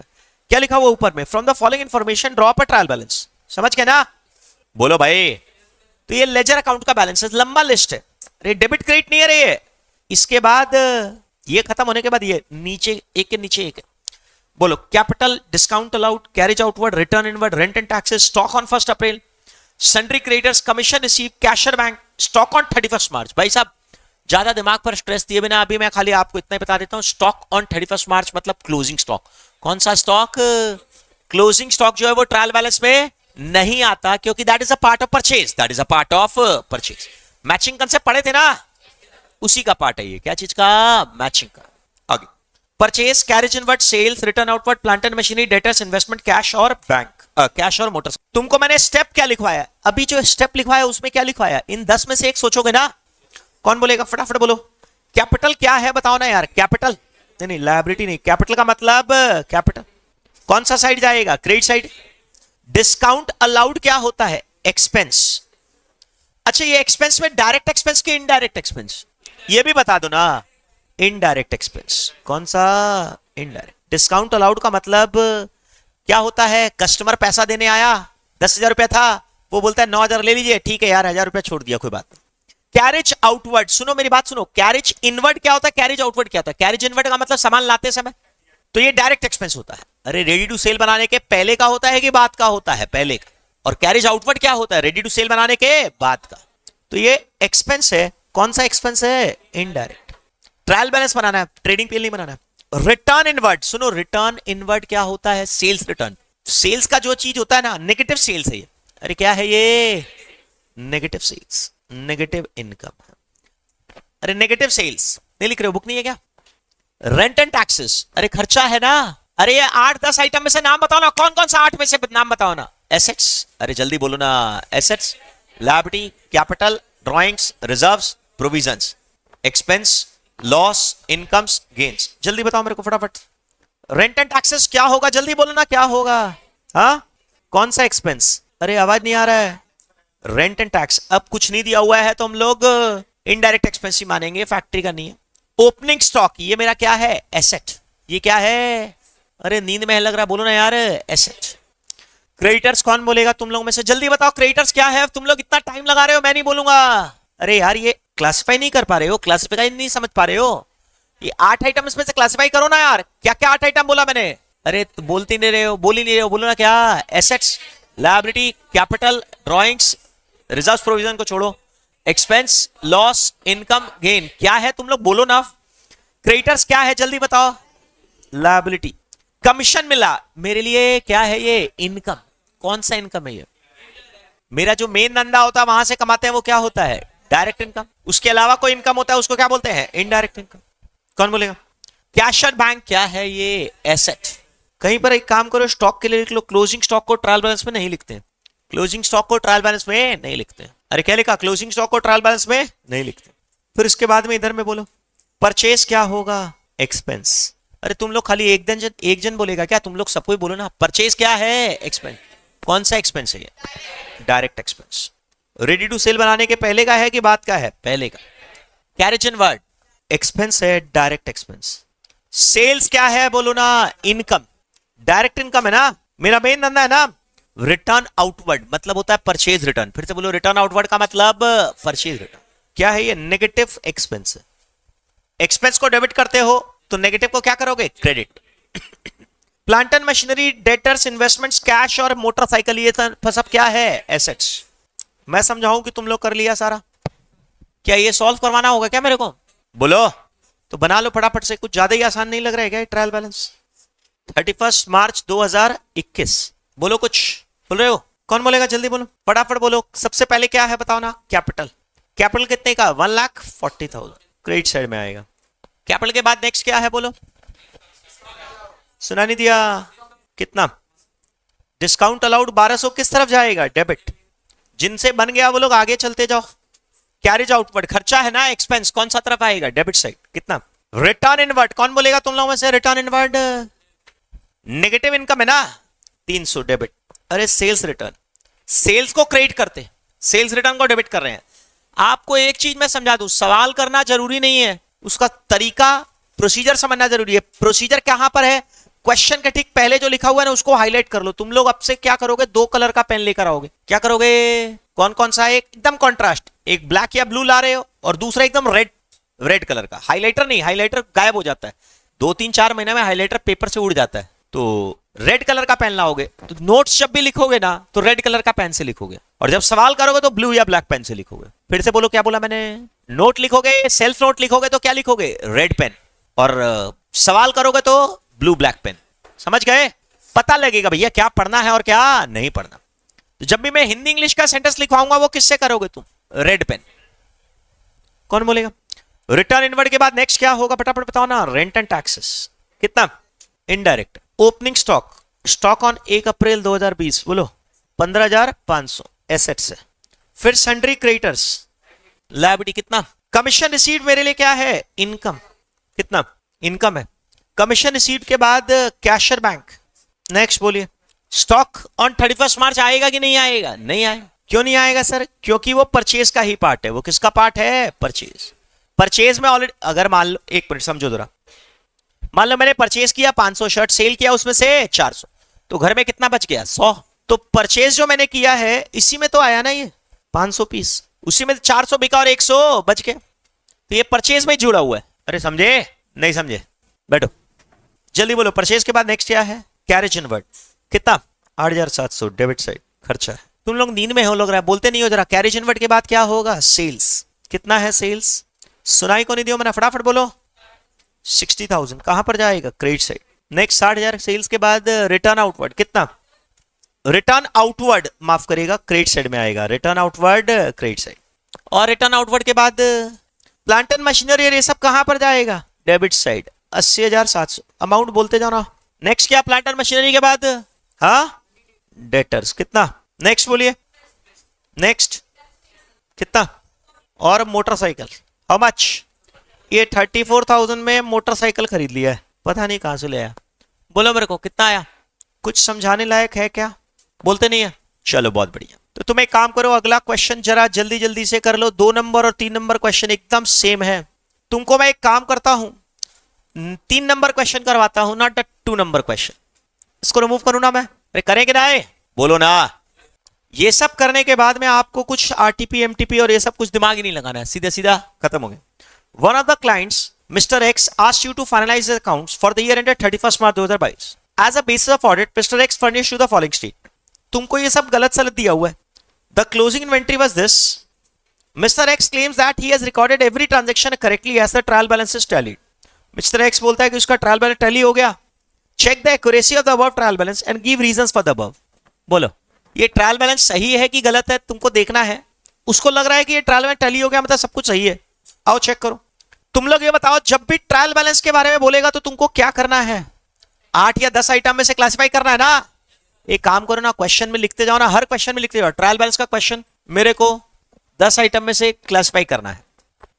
क्या लिखा हुआ ऊपर में, from the following information draw a trial balance. समझ गए ना? बोलो भाई। तो ये लेजर अकाउंट का बैलेंस है, लंबा लिस्ट है। अरे डेबिट क्रेडिट नहीं है रे ये। इसके बाद ये खत्म होने के बाद ये नीचे एक के नीचे एक है। बोलो, capital, discount allowed, carriage outward, return inward, rent and taxes, stock on 1 April, sundry creditors, commission receive, कैशर bank, stock on 31 मार्च। भाई साहब ज्यादा दिमाग पर स्ट्रेस दिए बिना अभी मैं खाली आपको इतना ही बता देता हूं, स्टॉक ऑन 31 मार्च मतलब क्लोजिंग स्टॉक। कौन सा स्टॉक? क्लोजिंग स्टॉक जो है वो ट्रायल बैलेंस में नहीं आता, क्योंकि that is a part of purchase, that is a part of purchase. Matching concept पढ़े थे ना, उसी का पार्ट है ये। क्या चीज का? मैचिंग का। आगे, purchase, carriage inward, sales, return outward, plant and machinery, debtors, investment, cash और बैंक, कैश और मोटर्स। तुमको मैंने स्टेप क्या लिखवाया? अभी जो स्टेप लिखवाया उसमें क्या लिखवाया? इन 10 में से एक सोचोगे ना? कौन बोलेगा? फटाफट बोलो। कैपिटल क्या है बताओ ना यार। कैपिटल नहीं, लायबिलिटी नहीं। कैपिटल का मतलब कैपिटल कौन सा साइड जाएगा? Credit side. डिस्काउंट अलाउड क्या होता है? एक्सपेंस। अच्छा, ये एक्सपेंस में डायरेक्ट एक्सपेंस के इनडायरेक्ट एक्सपेंस? ये भी बता दो ना। Indirect expense. कौन सा? इनडायरेक्ट। डिस्काउंट अलाउड का मतलब क्या होता है? कस्टमर पैसा देने आया, 10,000 रुपया था, वो बोलता है 9,000 ले लीजिए, ठीक है यार 1,000 रुपया छोड़ दिया, कोई बात नहीं। कैरेज आउटवर्ड, सुनो मेरी बात सुनो। कैरेज इनवर्ड क्या होता है? कैरेज आउटवर्ड क्या होता है? कैरेज इनवर्ड का मतलब सामान लाते समय, तो ये डायरेक्ट एक्सपेंस होता है। अरे रेडी टू सेल बनाने के पहले का होता है कि बाद का होता है? पहले का। और कैरेज आउटवर्ड क्या होता है? रेडी टू सेल बनाने के बाद का। तो ये एक्सपेंस है। कौन सा एक्सपेंस है? इनडायरेक्ट। ट्रायल बैलेंस बनाना है, ट्रेडिंग पीएल नहीं बनाना है। रिटर्न इनवर्ड, सुनो रिटर्न इनवर्ड क्या होता है? Sales return. सेल्स का जो चीज होता है ना, नेगेटिव सेल्स है ये। अरे क्या है ये? Negative sales, negative income. अरे नेगेटिव सेल्स नहीं लिख रहे हो? बुक नहीं है क्या? रेंट एंड टैक्सेस, अरे खर्चा है ना। अरे ये 8-10 आइटम में से नाम बताओ ना, कौन कौन सा 8 में से नाम बताओ ना। एसेट्स, अरे जल्दी बोलो ना। Assets, liability, capital, drawings, reserves, provisions, expense, loss, incomes, gains. जल्दी बताओ मेरे को फटाफट। रेंट एंड टैक्सेस क्या होगा? जल्दी बोलो ना, क्या होगा? हाँ, कौन सा एक्सपेंस? अरे आवाज नहीं आ रहा है। Rent and tax. अब कुछ नहीं दिया हुआ है तो हम लोग इनडायरेक्ट एक्सपेंस ही मानेंगे, फैक्ट्री का नहीं है। ओपनिंग स्टॉक, ये मेरा क्या है? एसेट। ये क्या है? अरे नींद में लग रहा, बोलो ना यार। एसेट। क्रेडिटर्स कौन बोलेगा तुम लोग में से? जल्दी बताओ क्रेडिटर्स क्या है। तुम लोग इतना टाइम लगा रहे हो, मैं नहीं बोलूंगा। अरे यार ये क्लासिफाई नहीं कर पा रहे हो, क्लासिफाई नहीं समझ पा रहे हो। ये 8 आइटम में से क्लासिफाई करो ना यार। क्या क्या 8 आइटम बोला मैंने? अरे तो बोलते नहीं रहे हो, बोल ही नहीं रहे हो, बोलो ना क्या। Assets, liability, capital, drawings, reserve, provision को छोड़ो, एक्सपेंस, लॉस, इनकम, गेन। क्या है तुम लोग बोलो ना। क्रेडिटर्स क्या है जल्दी बताओ? लायबिलिटी। कमीशन मिला मेरे लिए, क्या है ये? इनकम। कौन सा इनकम है ये? मेरा जो मेन धंधा होता है वहां से कमाते हैं वो क्या होता है? Direct income. उसके अलावा कोई इनकम होता है उसको क्या बोलते हैं? Indirect income. कौन बोलेगा? कैशर बैंक क्या है ये? एसेट। कहीं पर एक काम करो, स्टॉक के लिए लिख लो। क्लोजिंग स्टॉक को ट्रायल बैलेंस में नहीं लिखते हैं। क्लोजिंग स्टॉक को ट्रायल बैलेंस में नहीं लिखते हैं। अरे क्या लिखा? क्लोजिंग स्टॉक को ट्रायल बैलेंस में नहीं लिखते। फिर इसके बाद में इधर में बोलो, परचेस क्या होगा? एक्सपेंस। अरे तुम लोग खाली एक जन बोलेगा क्या? तुम लोग सबको ही बोलो ना। परचेस क्या है? एक्सपेंस। कौन सा एक्सपेंस है ये? Direct expense. Ready to sell बनाने के पहले का है कि बाद का है? पहले का। कैरेज इनवर्ड एक्सपेंस है, डायरेक्ट एक्सपेंस। सेल्स क्या है बोलो ना? इनकम, डायरेक्ट इनकम है ना। मेरा मेन धंधा है ना। रिटर्न आउटवर्ड मतलब होता है परचेज रिटर्न। फिर से बोलो, रिटर्न आउटवर्ड का मतलब परचेज रिटर्न। क्या है ये? Negative expense. एक्सपेंस को डेबिट करते हो तो नेगेटिव को क्या करोगे? Credit. Plant and machinery, debtors, investments, cash और मोटरसाइकिल, ये सब क्या है? एसेट्स। मैं समझाऊं कि तुम लोग कर लिया सारा? क्या ये सॉल्व करवाना होगा क्या मेरे को? बोलो तो बना लो फटाफट से। कुछ ज्यादा ही आसान नहीं लग रहा है क्या ट्रायल बैलेंस? 31 मार्च 2021। बोलो, कुछ बोल रहे हो? कौन बोलेगा? जल्दी बोलो, फटाफट बोलो। सबसे पहले क्या है बताओ ना? कैपिटल। कैपिटल कितने का? 1,40,000 क्रेडिट साइड में आएगा। कैपिटल के बाद नेक्स्ट क्या है बोलो? सुना नहीं दिया? कितना? डिस्काउंट अलाउड 1200 किस तरफ जाएगा? डेबिट। जिनसे बन गया वो लोग आगे चलते जाओ। कैरेज आउटवर्ड खर्चा है ना, एक्सपेंस, कौन सा तरफ आएगा? Debit side. कितना? रिटर्न इनवर्ड, कौन बोलेगा तुम लोगों में से? रिटर्न इनवर्ड नेगेटिव इनकम है ना, 300 डेबिट। अरे सेल्स रिटर्न, सेल्स को क्रेडिट करते, सेल्स रिटर्न को डेबिट कर रहे हैं। आपको एक चीज मैं समझा दूं, सवाल करना जरूरी नहीं है, उसका तरीका, प्रोसीजर समझना जरूरी है। प्रोसीजर कहां पर है? क्वेश्चन के ठीक पहले जो लिखा हुआ है ना उसको हाईलाइट कर लो। तुम लोग अब से क्या करोगे, दो कलर का पेन लेकर आओगे। क्या करोगे, कौन कौन सा, एक एकदम कॉन्ट्रास्ट, एक ब्लैक या ब्लू ला रहे हो, और दूसरा एकदम रेड कलर का। हाईलाइटर नहीं, हाईलाइटर गायब हो जाता है 2-3-4 महीने में, हाईलाइटर पेपर से उड़ जाता है। तो रेड कलर का पेन लाओगे, तो नोट्स जब भी लिखोगे ना तो रेड कलर का पेन से लिखोगे, और जब सवाल करोगे तो ब्लू या ब्लैक पेन से लिखोगे। फिर से बोलो, क्या बोला मैंने, नोट लिखोगे, सेल्फ नोट लिखोगे तो क्या लिखोगे, रेड पेन, और सवाल करोगे तो ब्लू ब्लैक पेन। समझ गए, पता लगेगा भैया क्या पढ़ना है और क्या नहीं पढ़ना। तो जब भी मैं हिंदी इंग्लिश का सेंटेंस लिखवाऊंगा वो किससे करोगे तुम, रेड पेन। कौन बोलेगा, रिटर्न इनवर्ड के बाद नेक्स्ट क्या होगा, फटाफट बताओ ना, रेंट एंड टैक्सेस, कितना, indirect. Opening stock, stock on 1 अप्रैल 2020, बोलो 15,500 एसेट्स है। फिर सन्ड्री क्रेडिटर्स, लायबिलिटी कितना, कमीशन रिसीव्ड मेरे लिए क्या है, इनकम, कितना, इनकम है। कमीशन रिसीव्ड के बाद कैशियर बैंक, नेक्स्ट बोलिए। स्टॉक ऑन 31 मार्च आएगा कि नहीं आएगा, नहीं आएगा। क्यों नहीं आएगा सर, क्योंकि वो परचेज का ही पार्ट है। वो किसका पार्ट है, परचेज। परचेज में ऑलरेडी, अगर मान लो, एक मिनट समझो जरा, मान लो मैंने परचेज किया 500 शर्ट, सेल किया उसमें से 400, तो घर में कितना बच गया, 100। तो परचेज जो मैंने किया है इसी में तो आया ना ये 500 पीस, उसी में 400 बिका और 100 बच गया, तो ये परचेज में जुड़ा हुआ है। अरे समझे, नहीं समझे, बैठो जल्दी बोलो। परचेज के बाद नेक्स्ट क्या है, कैरेज इनवर्ड, कितना, 8,700 डेबिट साइड खर्चा है। तुम लोग नींद में हो, लग रहा है, बोलते नहीं हो जरा। कैरेज इनवर्ड के बाद क्या होगा, सेल्स, कितना है सेल्स, सुनाई को नहीं दियो मैंने, फटाफट बोलो, 60,000 कहां पर जाएगा, क्रेडिट साइड। नेक्स्ट 60,000 सेल्स के बाद रिटर्न आउटवर्ड, कितना, रिटर्न आउटवर्ड माफ करेगा, क्रेडिट साइड में आएगा, रिटर्न आउटवर्ड क्रेडिट साइड। और रिटर्न आउटवर्ड के बाद प्लांट एंड मशीनरी ये सब कहां पर जाएगा, डेबिट साइड, 80,700। अमाउंट बोलते जाओ ना। नेक्स्ट क्या, प्लांट एंड मशीनरी के बाद, हाँ, डेटर्स, कितना, नेक्स्ट बोलिए, नेक्स्ट कितना, और मोटरसाइकिल, हाउ मच, ये 34,000 में मोटरसाइकिल खरीद लिया है, पता नहीं कहां से ले आया। बोलो मेरे को कितना आया, कुछ समझाने लायक है क्या, बोलते नहीं है, चलो बहुत बढ़िया। तो तुम एक काम करो, अगला क्वेश्चन जरा जल्दी जल्दी से कर लो। 2 नंबर और 3 नंबर क्वेश्चन एकदम सेम है। तुमको मैं एक काम करता हूं, 3 नंबर क्वेश्चन करवाता हूं, नॉट 2 नंबर क्वेश्चन। इसको रिमूव करूं ना मैं, अरे करेंगे ना, बोलो ना। ये सब करने के बाद में आपको कुछ आरटीपी एमटीपी और ये सब कुछ दिमाग ही नहीं लगाना है, सीधा सीधा खत्म हो गया। One of the clients, Mr. X, asked you to finalize the accounts for the year ended 31st March 2022. As a basis of audit, Mr. X furnished you the following statement. तुमको ये सब गलत सलत दिया हुआ है। The closing inventory was this. Mr. X claims that he has recorded every transaction correctly as the trial balance is tallied. Mr. X बोलता है कि उसका ट्रायल बैलेंस टैली हो गया। Check the accuracy of the above trial balance and give reasons for the above. बोलो, ये ट्रायल बैलेंस सही है कि गलत है, तुमको देखना है। उसको लग रहा है कि ये ट्रायल बैलेंस टैली हो गया, मतलब सब कुछ सही है। आओ चेक करो। तुम लोग ये बताओ, जब भी ट्रायल बैलेंस के बारे में बोलेगा तो तुमको क्या करना है, 8 या 10 आइटम में से क्लासिफाई करना है ना। एक काम करो ना, क्वेश्चन में लिखते जाओ ना, हर क्वेश्चन में लिखते जाओ, ट्रायल बैलेंस का क्वेश्चन मेरे को 10 आइटम में से क्लासिफाई करना है।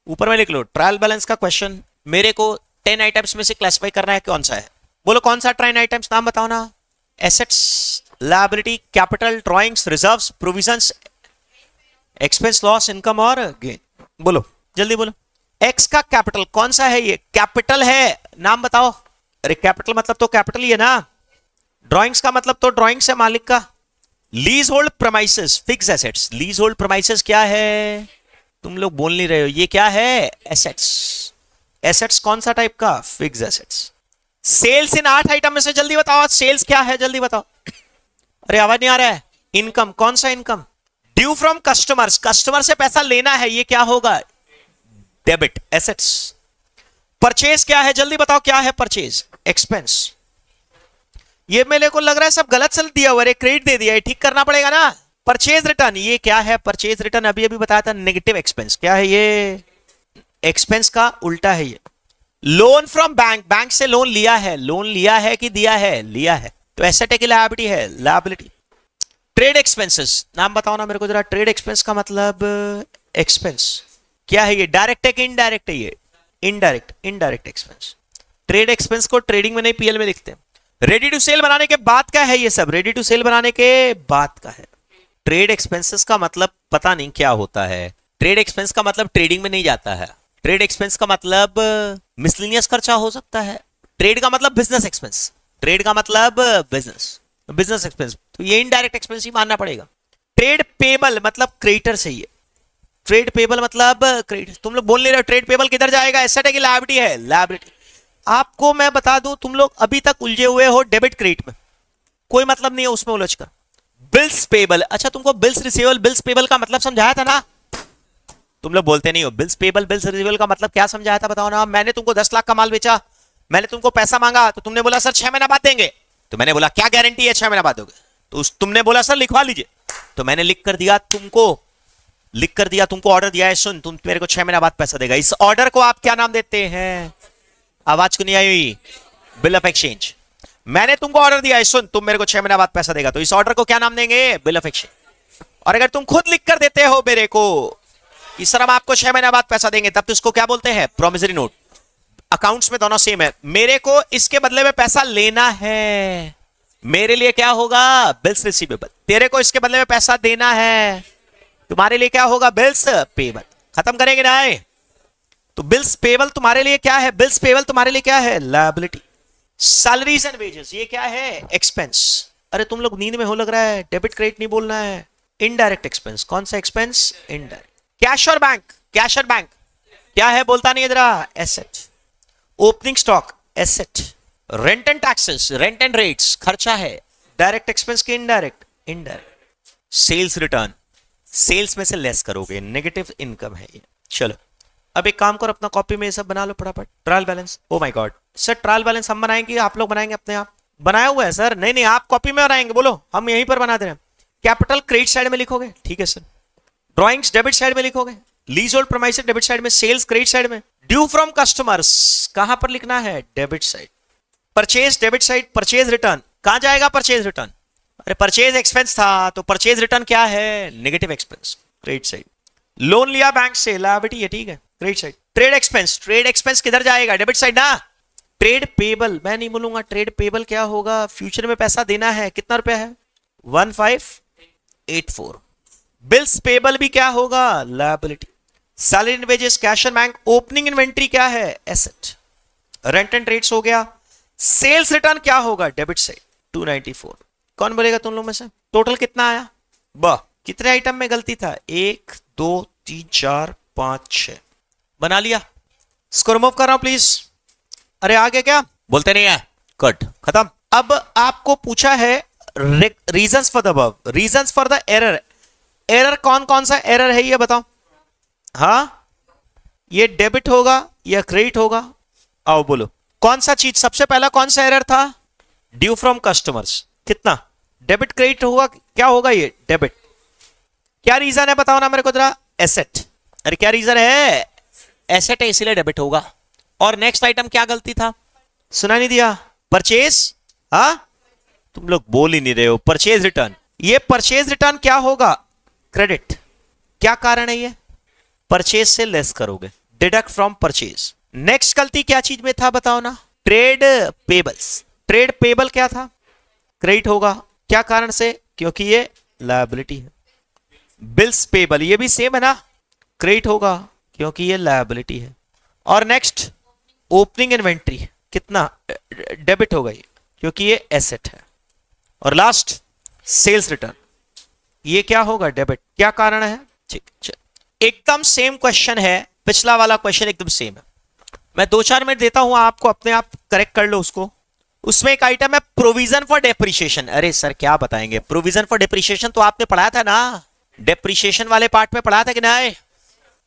ऊपर में लिख लो, ट्रायल बैलेंस का क्वेश्चन मेरे को 10 आइटम्स में से क्लासिफाई करना है, कौन सा है, बोलो कौन सा 10 आइटम्स, नाम बताओ ना। Assets, liability, capital, drawings, reserves, provisions, expense, loss, income और गेन। बोलो जल्दी बोलो। एक्स का कैपिटल कौन सा है, ये कैपिटल है, नाम बताओ। अरे कैपिटल मतलब तो कैपिटल ही है ना। ड्राइंग्स का मतलब तो ड्राइंग्स है मालिक का। Lease hold premises, fix assets, lease hold premises क्या है, तुम लोग बोल नहीं रहे हो, ये क्या है, एसेट्स। एसेट्स कौन सा टाइप का, फिक्स एसेट्स। सेल्स इन 8 आइटम में से जल्दी बताओ, सेल्स क्या है, जल्दी बताओ। अरे आवाज नहीं आ रहा है। इनकम, कौन सा income, due from customers, customer से पैसा लेना है, ये क्या होगा, डेबिट, एसेट्स। परचेज क्या है, जल्दी बताओ क्या है परचेज, एक्सपेंस। ये मेरे को लग रहा है सब गलत सलत दिया हुआ है, क्रेडिट दे दिया है, ठीक करना पड़ेगा ना। परचेज रिटर्न, ये क्या है, परचेज रिटर्न अभी अभी बताया था, नेगेटिव एक्सपेंस, क्या है ये, एक्सपेंस का उल्टा है ये। लोन फ्रॉम बैंक, बैंक से लोन लिया है, लोन लिया है कि दिया है, लिया है, तो एसेट है कि लायबिलिटी है, लायबिलिटी। ट्रेड एक्सपेंसेस, नाम बताओ ना मेरे को जरा। ट्रेड एक्सपेंस का मतलब एक्सपेंस क्या है, ये डायरेक्ट है कि इनडायरेक्ट है, ये indirect, indirect expense. Trade expense को ट्रेडिंग में नहीं पीएल में लिखते हैं। रेडी टू सेल बनाने के बाद का है ये सब, रेडी टू सेल बनाने के बाद का है। ट्रेड एक्सपेंसेस का मतलब पता नहीं क्या होता है। ट्रेड एक्सपेंस का मतलब ट्रेडिंग में नहीं जाता है। ट्रेड एक्सपेंस का मतलब मिसलिनियस खर्चा हो सकता है। ट्रेड का मतलब बिजनेस एक्सपेंस, ट्रेड का मतलब बिजनेस, बिजनेस एक्सपेंस, तो ये इनडायरेक्ट एक्सपेंस ही मानना पड़ेगा। ट्रेड पेबल मतलब क्रेडिटर सही है, ट्रेड पेबल मतलब क्रेडिट। तुम लोग बोल नहीं रहे ट्रेड पेबल किधर जाएगा, एसेट है कि लायबिलिटी है? लायबिलिटी। आपको मैं बता दूं, तुम लोग अभी तक उलझे हुए हो डेबिट क्रेडिट में, कोई मतलब नहीं है उसमें उलझ कर। बिल्स पेबल, अच्छा तुमको बिल्स रिसीवेबल बिल्स पेबल का मतलब समझाया था ना, तुम लोग बोलते नहीं हो। बिल्स पेबल बिल्स रिसीवेबल का मतलब क्या समझाया था बताओ ना। मैंने तुमको 10 लाख का माल बेचा, मैंने तुमको पैसा मांगा तो तुमने बोला सर 6 महीना बाद देंगे, तो मैंने बोला क्या गारंटी है 6 महीना बाद दोगे, तो तुमने बोला सर लिखवा लीजिए, तो मैंने लिख कर दिया तुमको, लिख कर दिया तुमको, ऑर्डर दिया है, सुन तुम मेरे को 6 महीना बाद पैसा देगा। इस ऑर्डर को आप क्या नाम देते हैं? आवाज को नहीं आई? Bill of exchange. मैंने तुमको ऑर्डर दिया है, सुन तुम मेरे को 6 महीना बाद पैसा देगा, तो इस ऑर्डर को क्या नाम देंगे? Bill of exchange. और अगर तुम खुद लिख कर देते हो मेरे को कि सर हम आपको 6 महीना बाद पैसा देंगे, तब तो इसको क्या बोलते हैं? Promissory note. अकाउंट्स में दोनों सेम है। मेरे को इसके बदले में पैसा लेना है, मेरे लिए क्या होगा? Bills receivable. तेरे को इसके बदले में पैसा देना है, तुम्हारे लिए क्या होगा? Bills payable. खत्म करेंगे ना? तो बिल्स पेबल तुम्हारे लिए क्या है? बिल्स पेबल तुम्हारे लिए क्या है? लायबिलिटी। सैलरीज एंड वेजेस ये क्या है? एक्सपेंस। अरे तुम लोग नींद में हो लग रहा है, डेबिट क्रेडिट नहीं बोलना है, इनडायरेक्ट एक्सपेंस। कौन सा एक्सपेंस? इनडायरेक्ट। कैश और बैंक, कैश और बैंक क्या है? बोलता नहीं इधर। Asset. Opening stock asset. Rent and taxes, rent and rates खर्चा है, डायरेक्ट एक्सपेंस के indirect? Indirect. Sales return, sales में से लेस करोगे, नेगेटिव इनकम है ये। चलो अब एक काम करो, अपना कॉपी में ये सब बना लो फटाफट। Trial balance. Oh my God sir, trial balance हम बनाएंगे आप लोग बनाएंगे अपने आप? बनाया हुआ है सर। नहीं नहीं, आप कॉपी में बनाएंगे, बोलो हम यहीं पर बना दे रहे हैं। कैपिटल क्रेडिट साइड में लिखोगे, ठीक है सर। ड्रॉइंग्स डेबिट साइड में लिखोगे, lease hold premises debit side में, सेल्स क्रेडिट साइड में, ड्यू फ्रॉम कस्टमर्स कहां पर लिखना है? Debit side. Purchase debit side, purchase return कहां जाएगा? Purchase return. अरे परचेज एक्सपेंस था तो परचेज रिटर्न क्या है? Negative expense, credit side. Loan लिया बैंक से, लायबिलिटी है, ठीक है, credit side. Trade expense, trade expense किधर जाएगा? डेबिट साइड ना। ट्रेड पेबल मैं नहीं बोलूंगा, ट्रेड पेबल क्या होगा? फ्यूचर में पैसा देना है, कितना रुपया है? 1584। बिल्स पेबल भी क्या होगा? Liability. Salary and wages, cash and bank. Opening inventory क्या है? एसेट। रेंट एंड रेट्स हो गया। सेल्स रिटर्न क्या होगा? Debit side 294। कौन बोलेगा तुम लोग में से? टोटल कितना आया? वाह, कितने आइटम में गलती था? 1 2 3 4 5 6। बना लिया। इसको रिमूव कर रहा हूं प्लीज। अरे आ गया क्या? बोलते नहीं है, कट, खत्म। अब आपको पूछा है reasons for the above, reasons for the error. Error कौन कौन सा एरर है ये बताओ। हाँ, ये डेबिट होगा या क्रेडिट होगा? आओ बोलो कौन सा चीज सबसे पहला, कौन सा एरर था? Due from customers. कितना? डेबिट क्रेडिट होगा, क्या होगा ये? डेबिट। क्या रीजन है बताओ ना मेरे को जरा। एसेट। अरे क्या रीजन है? एसेट है इसीलिए डेबिट होगा। और नेक्स्ट आइटम क्या गलती था? सुना नहीं दिया? परचेज। हाँ तुम लोग बोल ही नहीं रहे हो। परचेज रिटर्न, ये परचेज रिटर्न क्या होगा? क्रेडिट। क्या कारण है ये? परचेज से लेस करोगे, डिडक्ट फ्रॉम परचेज। नेक्स्ट गलती क्या चीज में था बताओ ना? Trade payables. ट्रेड पेबल क्या था? क्रेडिट होगा। क्या कारण से? क्योंकि ये लायबिलिटी है। बिल्स पेबल ये भी सेम है ना, क्रेडिट होगा क्योंकि ये लायबिलिटी है। और नेक्स्ट ओपनिंग इन्वेंट्री कितना? डेबिट होगा ये क्योंकि ये एसेट है। और लास्ट सेल्स रिटर्न, ये क्या होगा? डेबिट। क्या कारण है? ठीक, एकदम सेम क्वेश्चन है, पिछला वाला क्वेश्चन एकदम सेम है। मैं 2-4 मिनट देता हूं आपको, अपने आप करेक्ट कर लो उसको। उसमें एक आइटम है प्रोविजन फॉर डेप्रिसिएशन। अरे सर क्या बताएंगे प्रोविजन फॉर डेप्रिसिएशन? तो आपने पढ़ाया था ना, डेप्रिसिएशन वाले पार्ट में पढ़ा था कि नहीं?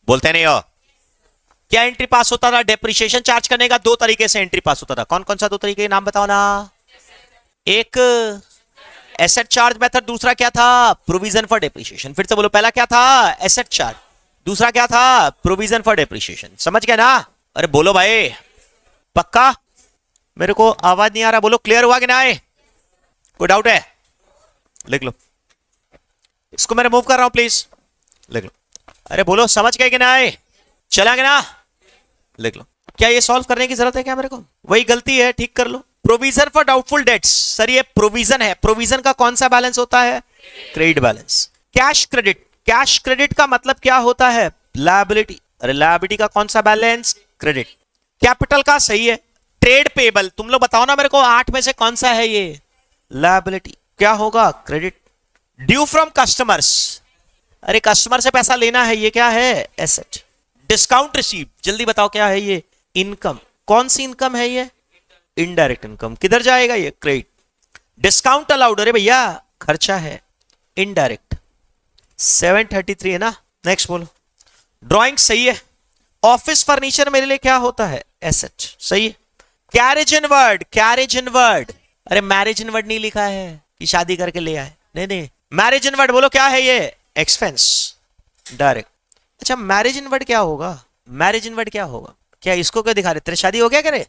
बोलते नहीं हो। क्या एंट्री पास होता था? डेप्रिसिएशन चार्ज करने का 2 तरीके से एंट्री पास होता था। कौन कौन सा 2 तरीके नाम बताओ ना। एक एसेट चार्ज मेथड, दूसरा क्या था? Provision for depreciation. फिर से बोलो, पहला क्या था? एसेट चार्ज, दूसरा क्या था? Provision for depreciation. समझ गए ना? अरे बोलो भाई, पक्का? मेरे को आवाज नहीं आ रहा, बोलो क्लियर हुआ कि ना? कोई डाउट है? लिख लो, इसको मैं रिमूव कर रहा हूं प्लीज, लिख लो। अरे बोलो समझ गए कि ना? चला कि ना? लिख लो। क्या ये सॉल्व करने की जरूरत है क्या मेरे को? वही गलती है, ठीक कर लो। Provision for doubtful debts, sir ये प्रोविजन है। प्रोविजन का कौन सा बैलेंस होता है? Credit balance. Cash credit, cash credit का मतलब क्या होता है? लायबिलिटी। अरे लायबिलिटी का कौन सा बैलेंस? क्रेडिट। कैपिटल का सही है, ट्रेड पेबल, तुम लोग बताओ ना मेरे को 8 में से कौन सा है ये? लायबिलिटी। क्या होगा? क्रेडिट। ड्यू फ्रॉम कस्टमर्स, अरे कस्टमर से पैसा लेना है, ये क्या है? एसेट। डिस्काउंट रिसीव, जल्दी बताओ क्या है ये? इनकम। कौन सी इनकम है ये? Indirect income. किधर जाएगा ये? क्रेडिट। डिस्काउंट अलाउड, अरे भैया खर्चा है, इनडायरेक्ट। 733 है ना? नेक्स्ट बोलो। ड्राइंग सही है। ऑफिस फर्नीचर मेरे लिए क्या होता है? एसेट। सही है। कैरेज इन वर्ड, कैरेज इन वर्ड, अरे मैरिज इन वर्ड नहीं लिखा है कि शादी करके ले आए, नहीं नहीं, मैरिज इन वर्ड बोलो क्या है ये? Expense, direct. अच्छा मैरिज इन वर्ड क्या होगा? मैरिज इन वर्ड क्या होगा? क्या इसको क्या दिखा रहे? तेरे शादी हो गया करे?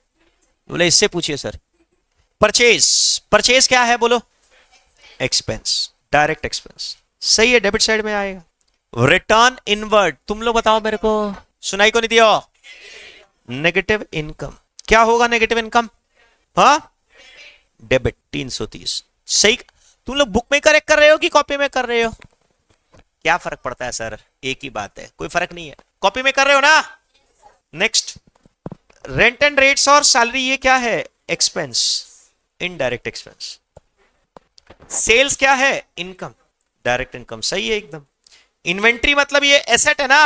बोले इससे पूछिए सर। परचेज, परचेज क्या है बोलो? Expense, direct expense. सही है, डेबिट साइड में आएगा। रिटर्न इनवर्ड, तुम लोग बताओ मेरे को, सुनाई को नहीं दिया? नेगेटिव इनकम, क्या होगा नेगेटिव इनकम? हाँ डेबिट। 330 सही। तुम लोग बुक में करेक्ट कर रहे हो कि कॉपी में कर रहे हो? क्या फर्क पड़ता है सर, एक ही बात है, कोई फर्क नहीं है। कॉपी में कर रहे हो ना? नेक्स्ट। रेंट एंड रेट्स और सैलरी, ये क्या है? Expense, indirect expense. सेल्स क्या है? Income, direct income. सही है एकदम। इन्वेंट्री मतलब ये एसेट है ना?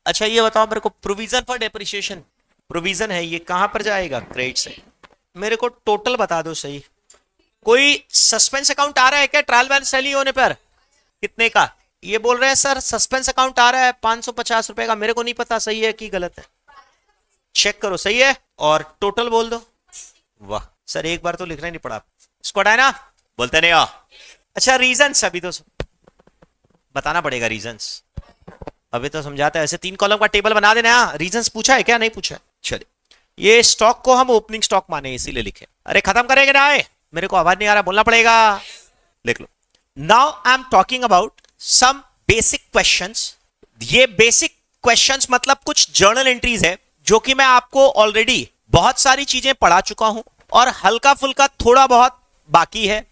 अच्छा ये बताओ मेरे को, प्रोविजन फॉर डेप्रिसिएशन, प्रोविजन है, ये कहां पर जाएगा? क्रेडिट से। मेरे को टोटल बता दो सही। कोई सस्पेंस अकाउंट आ रहा है क्या ट्रायल बैलेंस सैलरी होने पर? कितने का? ये बोल रहे हैं सर सस्पेंस अकाउंट आ रहा है 550 रुपए का। मेरे को नहीं पता सही है कि गलत है, चेक करो। सही है। और टोटल बोल दो। वाह सर, एक बार तो लिखना ही नहीं पड़ा। इसको हटाए ना, बोलते नहीं हो। अच्छा रीजंस, अभी तो बताना पड़ेगा रीजंस, अभी तो समझाता है। ऐसे 3 कॉलम का टेबल बना देना। रीजंस पूछा है क्या? नहीं पूछा है। चलिए, ये स्टॉक को हम ओपनिंग स्टॉक माने इसीलिए लिखे। अरे खत्म करेंगे ना? आए मेरे को आवाज नहीं आ रहा, बोलना पड़ेगा। लिख लो। Now I am talking about some basic questions. ये बेसिक क्वेश्चंस मतलब कुछ जर्नल एंट्रीज है जो कि मैं आपको ऑलरेडी बहुत सारी चीजें पढ़ा चुका हूं और हल्का फुल्का थोड़ा बहुत बाकी है,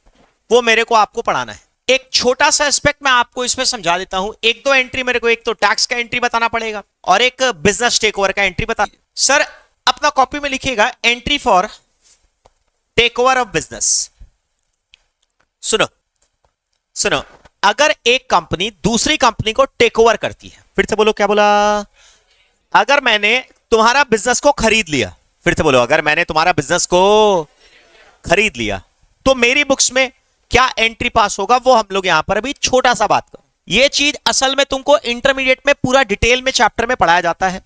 वो मेरे को आपको पढ़ाना है। एक छोटा सा एस्पेक्ट मैं आपको इसमें समझा देता हूं। 1-2 एंट्री मेरे को, एक तो टैक्स का एंट्री बताना पड़ेगा और एक बिजनेस टेकओवर का एंट्री बता। सर अपना कॉपी में लिखिएगा entry for takeover of business. सुनो सुनो, अगर एक कंपनी दूसरी कंपनी को टेक ओवर करती है, फिर से बोलो, क्या बोला? अगर मैंने तुम्हारा बिजनेस को खरीद लिया, फिर से बोलो, अगर मैंने तुम्हारा बिजनेस को खरीद लिया, तो मेरी बुक्स में क्या एंट्री पास होगा वो हम लोग यहां पर अभी छोटा सा बात करो। ये चीज असल में तुमको इंटरमीडिएट में पूरा डिटेल में चैप्टर में पढ़ाया जाता है।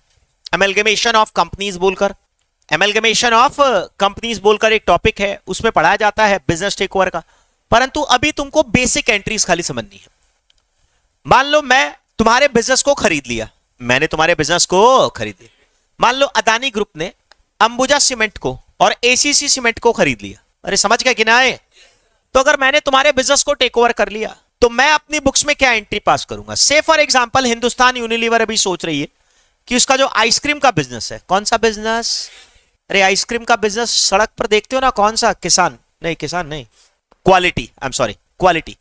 एमलगमेशन ऑफ कंपनीज बोलकर, एमलगमेशन ऑफ कंपनीज बोलकर एक टॉपिक है, उसमें पढ़ाया जाता है बिजनेस टेक ओवर का। परंतु अभी तुमको बेसिक एंट्रीज खाली समझनी है। मान लो मैं तुम्हारे बिजनेस को खरीद लिया, मैंने तुम्हारे बिजनेस को खरीद लिया। मान लो अदानी ग्रुप ने अंबुजा सीमेंट को और एसीसी सीमेंट को खरीद लिया। अरे समझ गए कि ना? आए तो अगर मैंने तुम्हारे बिजनेस को टेक ओवर कर लिया तो मैं अपनी बुक्स में क्या एंट्री पास करूंगा? से फॉर एग्जांपल हिंदुस्तान यूनिलीवर अभी सोच रही है कि उसका जो आइसक्रीम का बिजनेस है, कौन सा बिजनेस? अरे आइसक्रीम का बिजनेस सड़क पर देखते हो ना, कौन सा? किसान नहीं, किसान नहीं, quality, I am sorry, quality.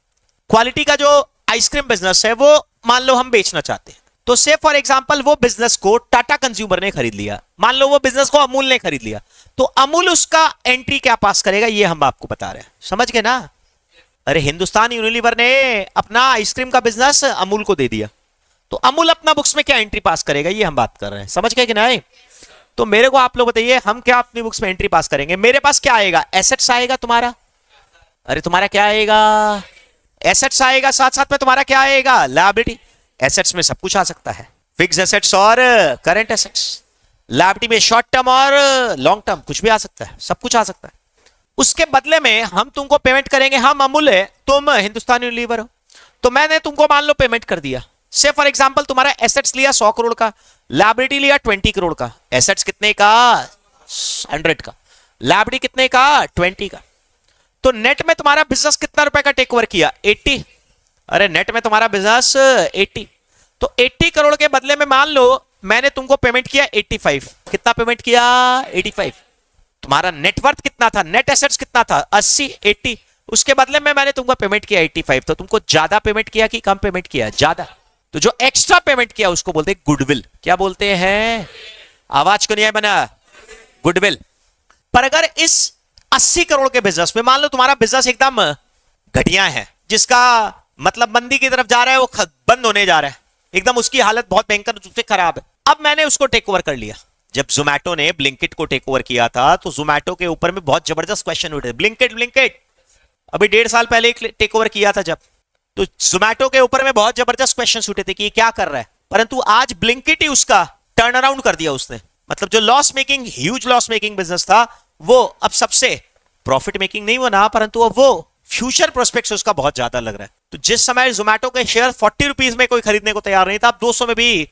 Quality का जो आइसक्रीम बिजनेस है वो मान लो हम बेचना चाहते हैं, तो से फॉर एग्जांपल वो बिजनेस को टाटा कंज्यूमर ने खरीद लिया, मान लो वो बिजनेस को अमूल ने खरीद लिया, तो अमूल उसका एंट्री क्या पास करेगा ये हम आपको बता रहे हैं। समझ गए ना? अरे हिंदुस्तान यूनिलीवर ने अपना आइसक्रीम का बिजनेस अमूल को दे दिया, तो अमूल अपना बुक्स में क्या एंट्री पास करेगा ये हम बात कर रहे हैं। समझ गए कि नहीं? तो मेरे को आप लोग बताइए, हम क्या अपनी बुक्स में एंट्री पास करेंगे? मेरे पास क्या आएगा? एसेट्स आएगा तुम्हारा। अरे तुम्हारा क्या आएगा? एसेट्स आएगा। साथ साथ में तुम्हारा क्या आएगा? लायबिलिटी। एसेट्स में सब कुछ आ सकता है, फिक्स एसेट्स और करंट एसेट्स। लायबिलिटी में शॉर्ट टर्म और लॉन्ग टर्म कुछ भी आ सकता है, सब कुछ आ सकता है। उसके बदले में हम तुमको पेमेंट करेंगे। हम अमूल है, तुम हिंदुस्तान यूनिलीवर हो, तो मैंने तुमको मान लो पेमेंट कर दिया। से फॉर एग्जांपल तुम्हारा एसेट्स लिया 100 करोड़ का, लायबिलिटी लिया 20 करोड़ का। एसेट्स कितने का? 100 का। लायबिलिटी कितने का? 20 का। तो नेट में तुम्हारा बिजनेस कितना रुपए का टेक ओवर किया? 80। अरे नेट में तुम्हारा बिजनेस 80, तो 80 करोड़ के बदले में मान लो मैंने तुमको पेमेंट किया 85। कितना पेमेंट किया? 85। तुम्हारा नेटवर्थ कितना था? नेट एसेट्स कितना था? 80, 80। उसके बदले में मैंने तुमको पेमेंट किया 85, तो तुमको ज्यादा पेमेंट किया कि कम पेमेंट किया? ज्यादा। तो जो एक्स्ट्रा पेमेंट किया उसको बोलते हैं गुडविल। क्या बोलते हैं? आवाज को नहीं आया बना? गुडविल। पर अगर इस 80 करोड़ के बिजनेस में मान लो तुम्हारा बिजनेस एकदम घटिया है, जिसका मतलब मंदी की तरफ जा रहा है, वो बंद होने जा रहा है, एकदम उसकी हालत बहुत भयंकर रूप से खराब है। अब मैंने उसको टेक ओवर कर लिया। जब जोमैटो ने ब्लिंकिट को टेक ओवर किया था तो जोमैटो के ऊपर में बहुत जबरदस्त क्वेश्चन उठे। ब्लिंकिट अभी 1.5 साल पहले टेक ओवर किया था जब, तो जोमैटो के ऊपर में बहुत जबरदस्त क्वेश्चन उठे थे कि ये क्या कर रहा है। परंतु आज ब्लिंकिट ही उसका टर्न अराउंड कर दिया उसने। मतलब जो loss making, huge loss making business था, वो अब सबसे प्रॉफिट मेकिंग नहीं बना, परंतु अब वो फ्यूचर प्रोस्पेक्ट उसका बहुत ज्यादा लग रहा है। तो जिस समय जोमैटो के शेयर 40 रुपीज में कोई खरीदने को तैयार नहीं था, अब 200 में भी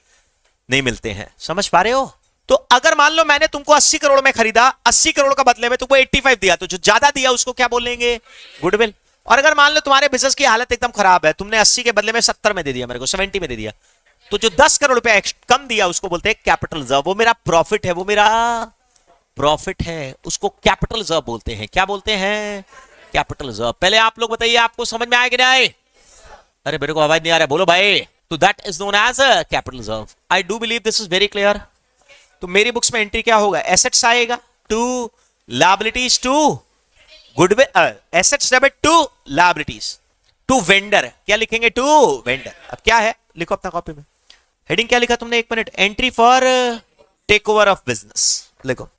नहीं मिलते हैं। समझ पा रहे हो? तो अगर मान लो मैंने तुमको 80 करोड़ में खरीदा, 80 करोड़ का बदले में तुमको 85 दिया, तो जो ज्यादा दिया उसको क्या बोलेंगे? गुडविल। और अगर मान लो तुम्हारे बिजनेस की हालत एकदम खराब है, तुमने 80 के बदले में 70 में दे दिया, मेरे को 70 में दे दिया, तो जो 10 करोड़ रुपया कम दिया उसको बोलते हैं कैपिटल रिजर्व। वो मेरा प्रॉफिट है, वो मेरा प्रॉफिट है, उसको कैपिटल रिजर्व बोलते हैं। क्या बोलते हैं? Capital reserve. पहले आप लोग बताइए, आपको समझ में आया कि नहीं आए? अरे मेरे को आवाज नहीं आ रहा है, बोलो भाई। तो that is known as capital reserve. I do believe this is very clear. तो मेरी बुक्स में एंट्री क्या होगा? एसेट्स आएगा to liabilities to goodwill, assets debit to liabilities to vendor. क्या लिखेंगे? To vendor. अब क्या है, लिखो अपना कॉपी में। हेडिंग क्या लिखा तुमने? 1 minute. Entry for take over of business लिखो।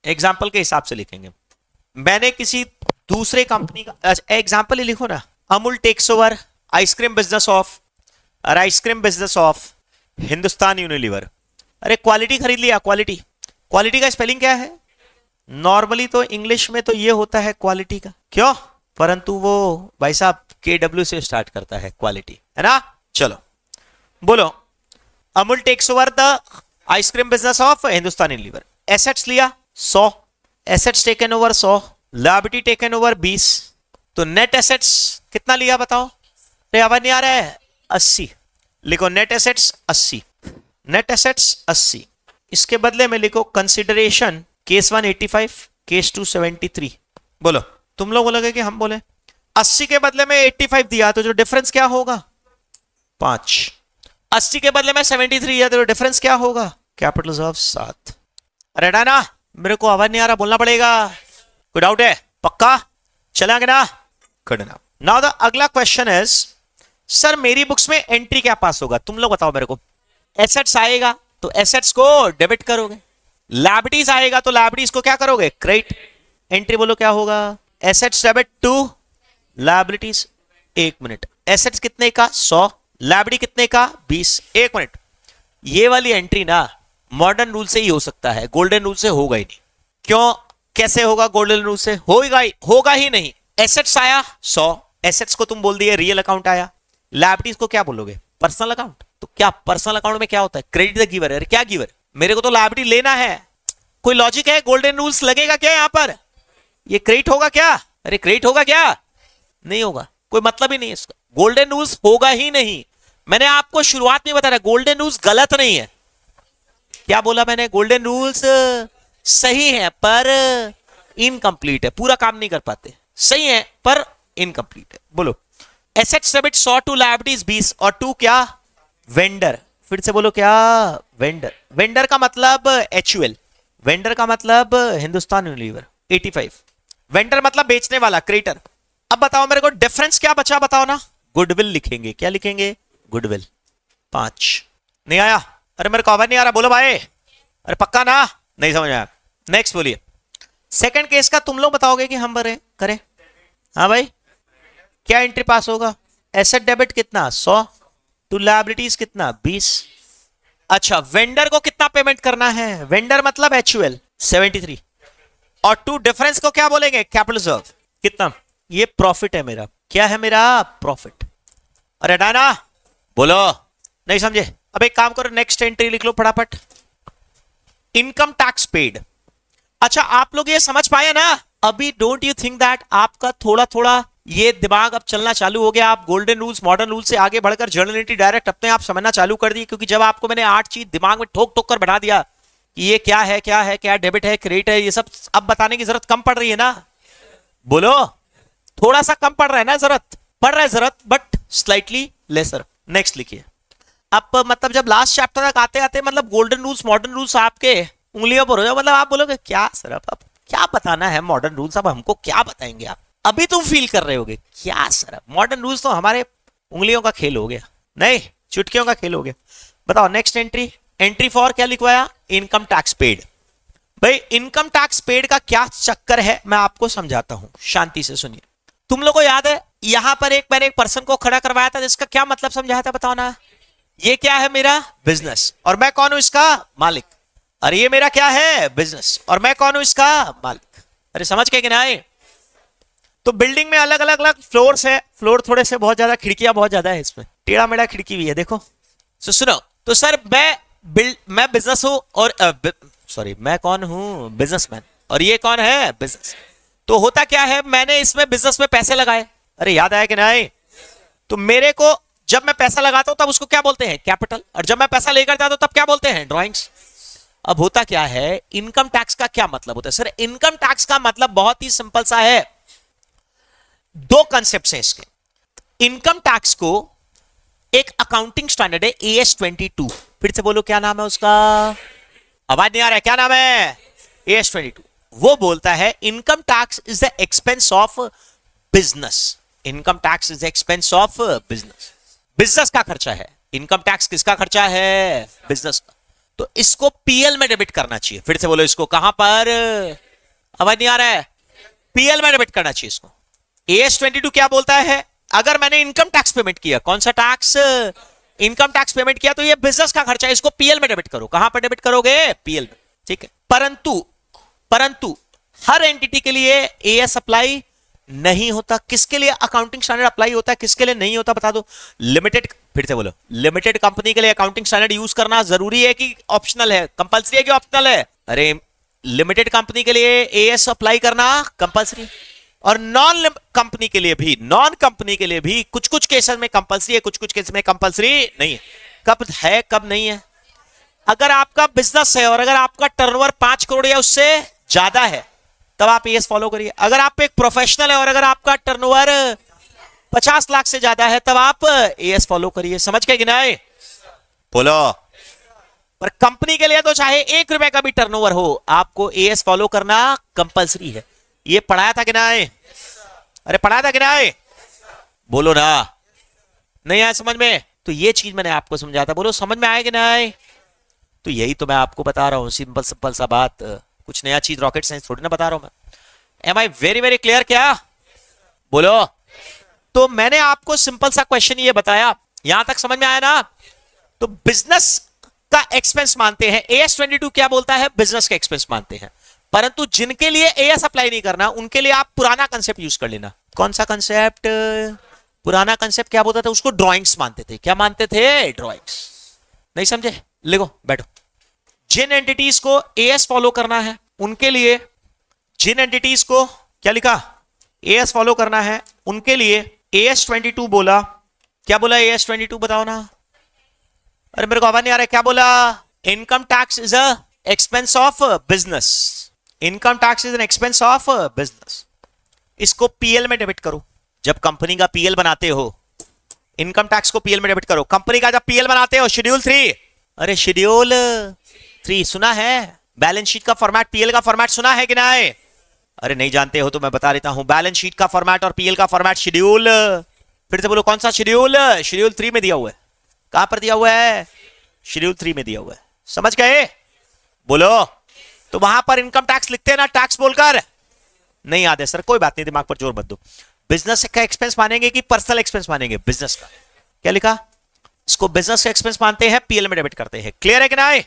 एग्जाम्पल के हिसाब से लिखेंगे। मैंने किसी दूसरे कंपनी का एग्जाम्पल ही लिखो ना। Amul takes over ice cream business of, और ice cream business of Hindustan Unilever. अरे क्वालिटी खरीद लिया। क्वालिटी का स्पेलिंग क्या है? नॉर्मली तो इंग्लिश में तो ये होता है क्वालिटी का, क्यों? परंतु वो भाई साहब KW से स्टार्ट करता है, क्वालिटी, है ना? चलो बोलो। Amul takes over the ice cream business of Hindustan Unilever. Assets लिया 100, assets taken over 100, liability taken over 20। तो नेट एसेट्स कितना लिया बताओ? अरे आवाज नहीं आ रहा है। 80 लिखो। Net assets 80, net assets 80। इसके बदले में लिखो कंसिडरेशन, केस 1 85, केस 2 73। बोलो। तुम लोग बोलोगे कि हम बोले 80 के बदले में 85 दिया, तो जो डिफरेंस क्या होगा? 5। 80 के बदले में 73 दिया, तो डिफरेंस क्या होगा? Capital reserve 7। अरे डाना, मेरे को आवाज नहीं आ रहा, बोलना पड़ेगा। कोई डाउट है? पक्का चलेंगे ना? करना। नाउ द अगला क्वेश्चन इज, सर मेरी बुक्स में एंट्री क्या पास होगा? तुम लोग बताओ मेरे को। एसेट्स आएगा तो एसेट्स को डेबिट करोगे, लायबिलिटीज आएगा तो लायबिलिटीज को क्या करोगे? क्रेडिट। एंट्री बोलो क्या होगा? Assets debit to liabilities. 1 minute. Assets कितने का? 100, लायबिलिटी कितने का? 20। 1 मिनट। ये वाली एंट्री ना मॉडर्न रूल से ही हो सकता है, गोल्डन रूल से होगा ही नहीं। क्यों? कैसे होगा गोल्डन रूल से? होगा ही नहीं। एसेट्स आया 100, एसेट्स को तुम बोल दिए रियल अकाउंट आया, लायबिलिटीज को क्या बोलोगे? Personal account. तो क्या पर्सनल अकाउंट में क्या होता है? Credit the giver. अरे क्या गिवर? मेरे को तो लायबिलिटी लेना है। कोई लॉजिक है? गोल्डन रूल्स लगेगा क्या यहां पर? ये क्रेडिट होगा क्या? अरे क्रेडिट होगा क्या? नहीं होगा, कोई मतलब ही नहीं है इसका। गोल्डन रूल्स होगा ही नहीं। मैंने आपको शुरुआत में बताया गोल्डन रूल्स गलत नहीं है। क्या बोला मैंने? गोल्डन रूल्स सही है पर इनकम्प्लीट है, पूरा काम नहीं कर पाते। सही है पर इनकम्प्लीट है। बोलो। एसेट्स डेबिट 100 टू लायबिलिटीज 20, और टू क्या? वेंडर। फिर से बोलो क्या? वेंडर। वेंडर का मतलब HUL, वेंडर का मतलब हिंदुस्तान यूनिलीवर 85। वेंडर मतलब बेचने वाला, क्रेडिटर। अब बताओ मेरे को डिफरेंस क्या बचा? बताओ ना। गुडविल लिखेंगे। क्या लिखेंगे? गुडविल 5। नहीं आया? अरे मेरे को आवाज नहीं आ रहा, बोलो भाई। अरे पक्का ना? नहीं समझ आया? नेक्स्ट बोलिए। सेकंड केस का तुम लोग बताओगे कि हम करें? हाँ भाई। क्या एंट्री पास होगा? एसेट डेबिट कितना? 100 टू लायबिलिटीज कितना? 20। अच्छा, वेंडर को कितना पेमेंट करना है? वेंडर मतलब HUL 73, और टू डिफरेंस को क्या बोलेंगे? Capital reserve. कितना? ये प्रॉफिट है मेरा। क्या है मेरा? प्रॉफिट। अरे डाना बोलो। नहीं समझे? अब एक काम करो, नेक्स्ट एंट्री लिख लो फटाफट। Income tax paid. अच्छा, आप लोग ये समझ पाए ना? अभी डोंट यू थिंक दैट आपका थोड़ा थोड़ा ये दिमाग अब चलना चालू हो गया? आप गोल्डन रूल्स, मॉडर्न रूल से आगे बढ़कर जर्नल एंट्री डायरेक्ट अपने आप समझना चालू कर दी। क्योंकि जब आपको मैंने 8 चीज दिमाग में ठोक ठोक कर बैठा दिया कि ये क्या है, क्या है, क्या डेबिट है, क्रेडिट है, ये सब अब बताने की जरूरत कम पड़ रही है ना? बोलो। थोड़ा सा कम पड़ रहा है ना? पड़ रहा है जरूरत, बट स्लाइटली लेसर। नेक्स्ट लिखिए। अब मतलब जब लास्ट चैप्टर तक आते आते मतलब गोल्डन रूल्स, मॉडर्न रूल्स आपके उंगलियों पर हो जाए, मतलब आप बोलोगे क्या सर, अब क्या बताना है मॉडर्न रूल्स, अब हमको क्या बताएंगे आप? अभी तुम फील कर रहे होगे क्या सर मॉडर्न रूल्स तो हमारे उंगलियों का खेल हो गया, नहीं चुटकियों का खेल हो गया। बताओ नेक्स्ट एंट्री, एंट्री फॉर क्या लिखवाया? Income tax paid. भाई इनकम टैक्स पेड का क्या चक्कर है मैं आपको समझाता हूं, शांति से सुनिए। तुम लोगों को याद है यहां पर मैंने एक पर्सन को खड़ा करवाया था जिसका क्या मतलब समझाया था, बताओ ना। ये क्या है? मेरा बिजनेस, और मैं कौन हूं? इसका मालिक। और ये मेरा क्या है? बिजनेस, और मैं कौन हूं? इसका मालिक। अरे समझ के कि नहीं? तो बिल्डिंग में अलग अलग अलग फ्लोर्स है, फ्लोर थोड़े से बहुत ज्यादा, खिड़कियां बहुत ज्यादा है, इसमें टेढ़ा मेढ़ा खिड़की भी है देखो। तो सुनो, तो सर मैं बिजनेस हूं और सॉरी मैं कौन हूं? बिजनेसमैन। और ये कौन है? बिजनेस। तो होता क्या है, मैंने इसमें बिजनेस में पैसे लगाए, अरे याद आया कि नहीं? तो मेरे को जब मैं पैसा लगाता हूं तब उसको क्या बोलते हैं? कैपिटल। और जब मैं पैसा लेकर जाता हूं तब क्या बोलते हैं? ड्राइंग्स। अब होता क्या है, इनकम टैक्स का क्या मतलब होता है? सर इनकम टैक्स का मतलब बहुत ही सिंपल सा है, दो कंसेप्ट हैं इसके। इनकम टैक्स को एक अकाउंटिंग स्टैंडर्ड है AS22, फिर से बोलो क्या नाम है उसका? आवाज नहीं आ रहा है, क्या नाम है? AS22। वो बोलता है income tax is the expense of business. Income tax is the expense of business. Business का खर्चा है इनकम टैक्स। किसका खर्चा है? बिजनेस का। तो इसको पीएल में डेबिट करना चाहिए। फिर से बोलो इसको कहां पर? आवाज नहीं आ रहा है। पीएल में डेबिट करना चाहिए इसको। AS22 क्या बोलता है? अगर मैंने इनकम टैक्स पेमेंट किया, कौन सा टैक्स? इनकम टैक्स पेमेंट किया, तो ये बिजनेस का खर्चा है, इसको पीएल में डेबिट करो। कहां पर डेबिट करोगे? पीएल में, ठीक है। परंतु हर एंटिटी के लिए एएस अप्लाई नहीं होता। किसके लिए अकाउंटिंग स्टैंडर्ड अप्लाई होता है, किसके लिए नहीं होता बता दो? लिमिटेड, फिर से बोलो, लिमिटेड कंपनी के लिए अकाउंटिंग स्टैंडर्ड यूज करना जरूरी है कि ऑप्शनल है? कंपलसरी है कि ऑप्शनल है? अरे लिमिटेड कंपनी के लिए एएस अप्लाई करना कंपलसरी, और नॉन कंपनी के लिए भी कुछ कुछ केसेस में कंपलसरी है, कुछ कुछ केसेस में कंपलसरी नहीं है। कब है कब नहीं है? अगर आपका बिजनेस है और अगर आपका टर्नओवर 5 करोड़ या उससे ज्यादा है तब आप एएस फॉलो करिए। अगर आप एक प्रोफेशनल है और अगर आपका टर्नओवर 50 लाख से ज्यादा है तब आप एएस फॉलो करिए। समझ गए कि नहीं? बोलो। पर कंपनी के लिए तो चाहे 1 रुपए का भी टर्नओवर हो, आपको एएस फॉलो करना कंपलसरी है। ये पढ़ाया था कि नहीं? अरे पढ़ाया था कि नहीं? बोलो ना। नहीं आया समझ में? तो ये चीज मैंने आपको समझाया था, बोलो समझ में आया कि नहीं? तो यही तो मैं आपको बता रहा हूं, सिंपल सिंपल सा बात, कुछ नया चीज रॉकेट साइंस थोड़ी ना बता रहा हूं मैं। Am I very very clear? क्या बोलो? तो मैंने आपको सिंपल सा क्वेश्चन ये बताया, यहां तक समझ में आया ना? तो बिजनेस का एक्सपेंस मानते हैं, AS22 क्या बोलता है? बिजनेस का एक्सपेंस मानते हैं। परंतु जिनके लिए एएस अप्लाई नहीं करना उनके लिए आप पुराना कंसेप्ट यूज कर लेना। कौन सा कंसेप्ट? पुराना कंसेप्ट क्या बोलता था? उसको ड्राइंग्स मानते थे। क्या मानते थे? ड्राइंग्स। नहीं समझे? लिखो बैठो। जिन एंटिटीज को एएस फॉलो करना है उनके लिए, जिन एंटिटीज को क्या लिखा? एएस फॉलो करना है उनके लिए AS22 बोला। क्या बोला AS22? बताओ ना। अरे मेरे को आवाज नहीं आ रहा है, क्या बोला? Income tax is a expense of business. Income tax is an expense of business. इसको पीएल में डेबिट करो। जब कंपनी का पीएल बनाते हो, इनकम टैक्स को पीएल में डेबिट करो। कंपनी का जब पीएल बनाते हो, शेड्यूल 3, अरे शेड्यूल 3 सुना है? बैलेंस शीट का फॉर्मेट, पीएल का फॉर्मेट सुना है कि नहीं? अरे नहीं जानते हो तो मैं बता देता हूं, बैलेंस शीट का फॉर्मेट और पीएल का फॉर्मेट शेड्यूल, फिर से बोलो कौन सा शेड्यूल? शेड्यूल 3 में दिया हुआ है। कहां पर दिया हुआ है? शेड्यूल 3 में दिया हुआ है। समझ गए? बोलो। तो वहां पर इनकम टैक्स लिखते हैं ना, टैक्स बोलकर? नहीं याद है सर, कोई बात नहीं, दिमाग पर जोर मत दो। बिजनेस का एक्सपेंस मानेंगे कि पर्सनल एक्सपेंस मानेंगे? बिजनेस का। क्या लिखा? इसको बिजनेस का एक्सपेंस मानते हैं, पीएल में डेबिट करते हैं। क्लियर है कि नहीं?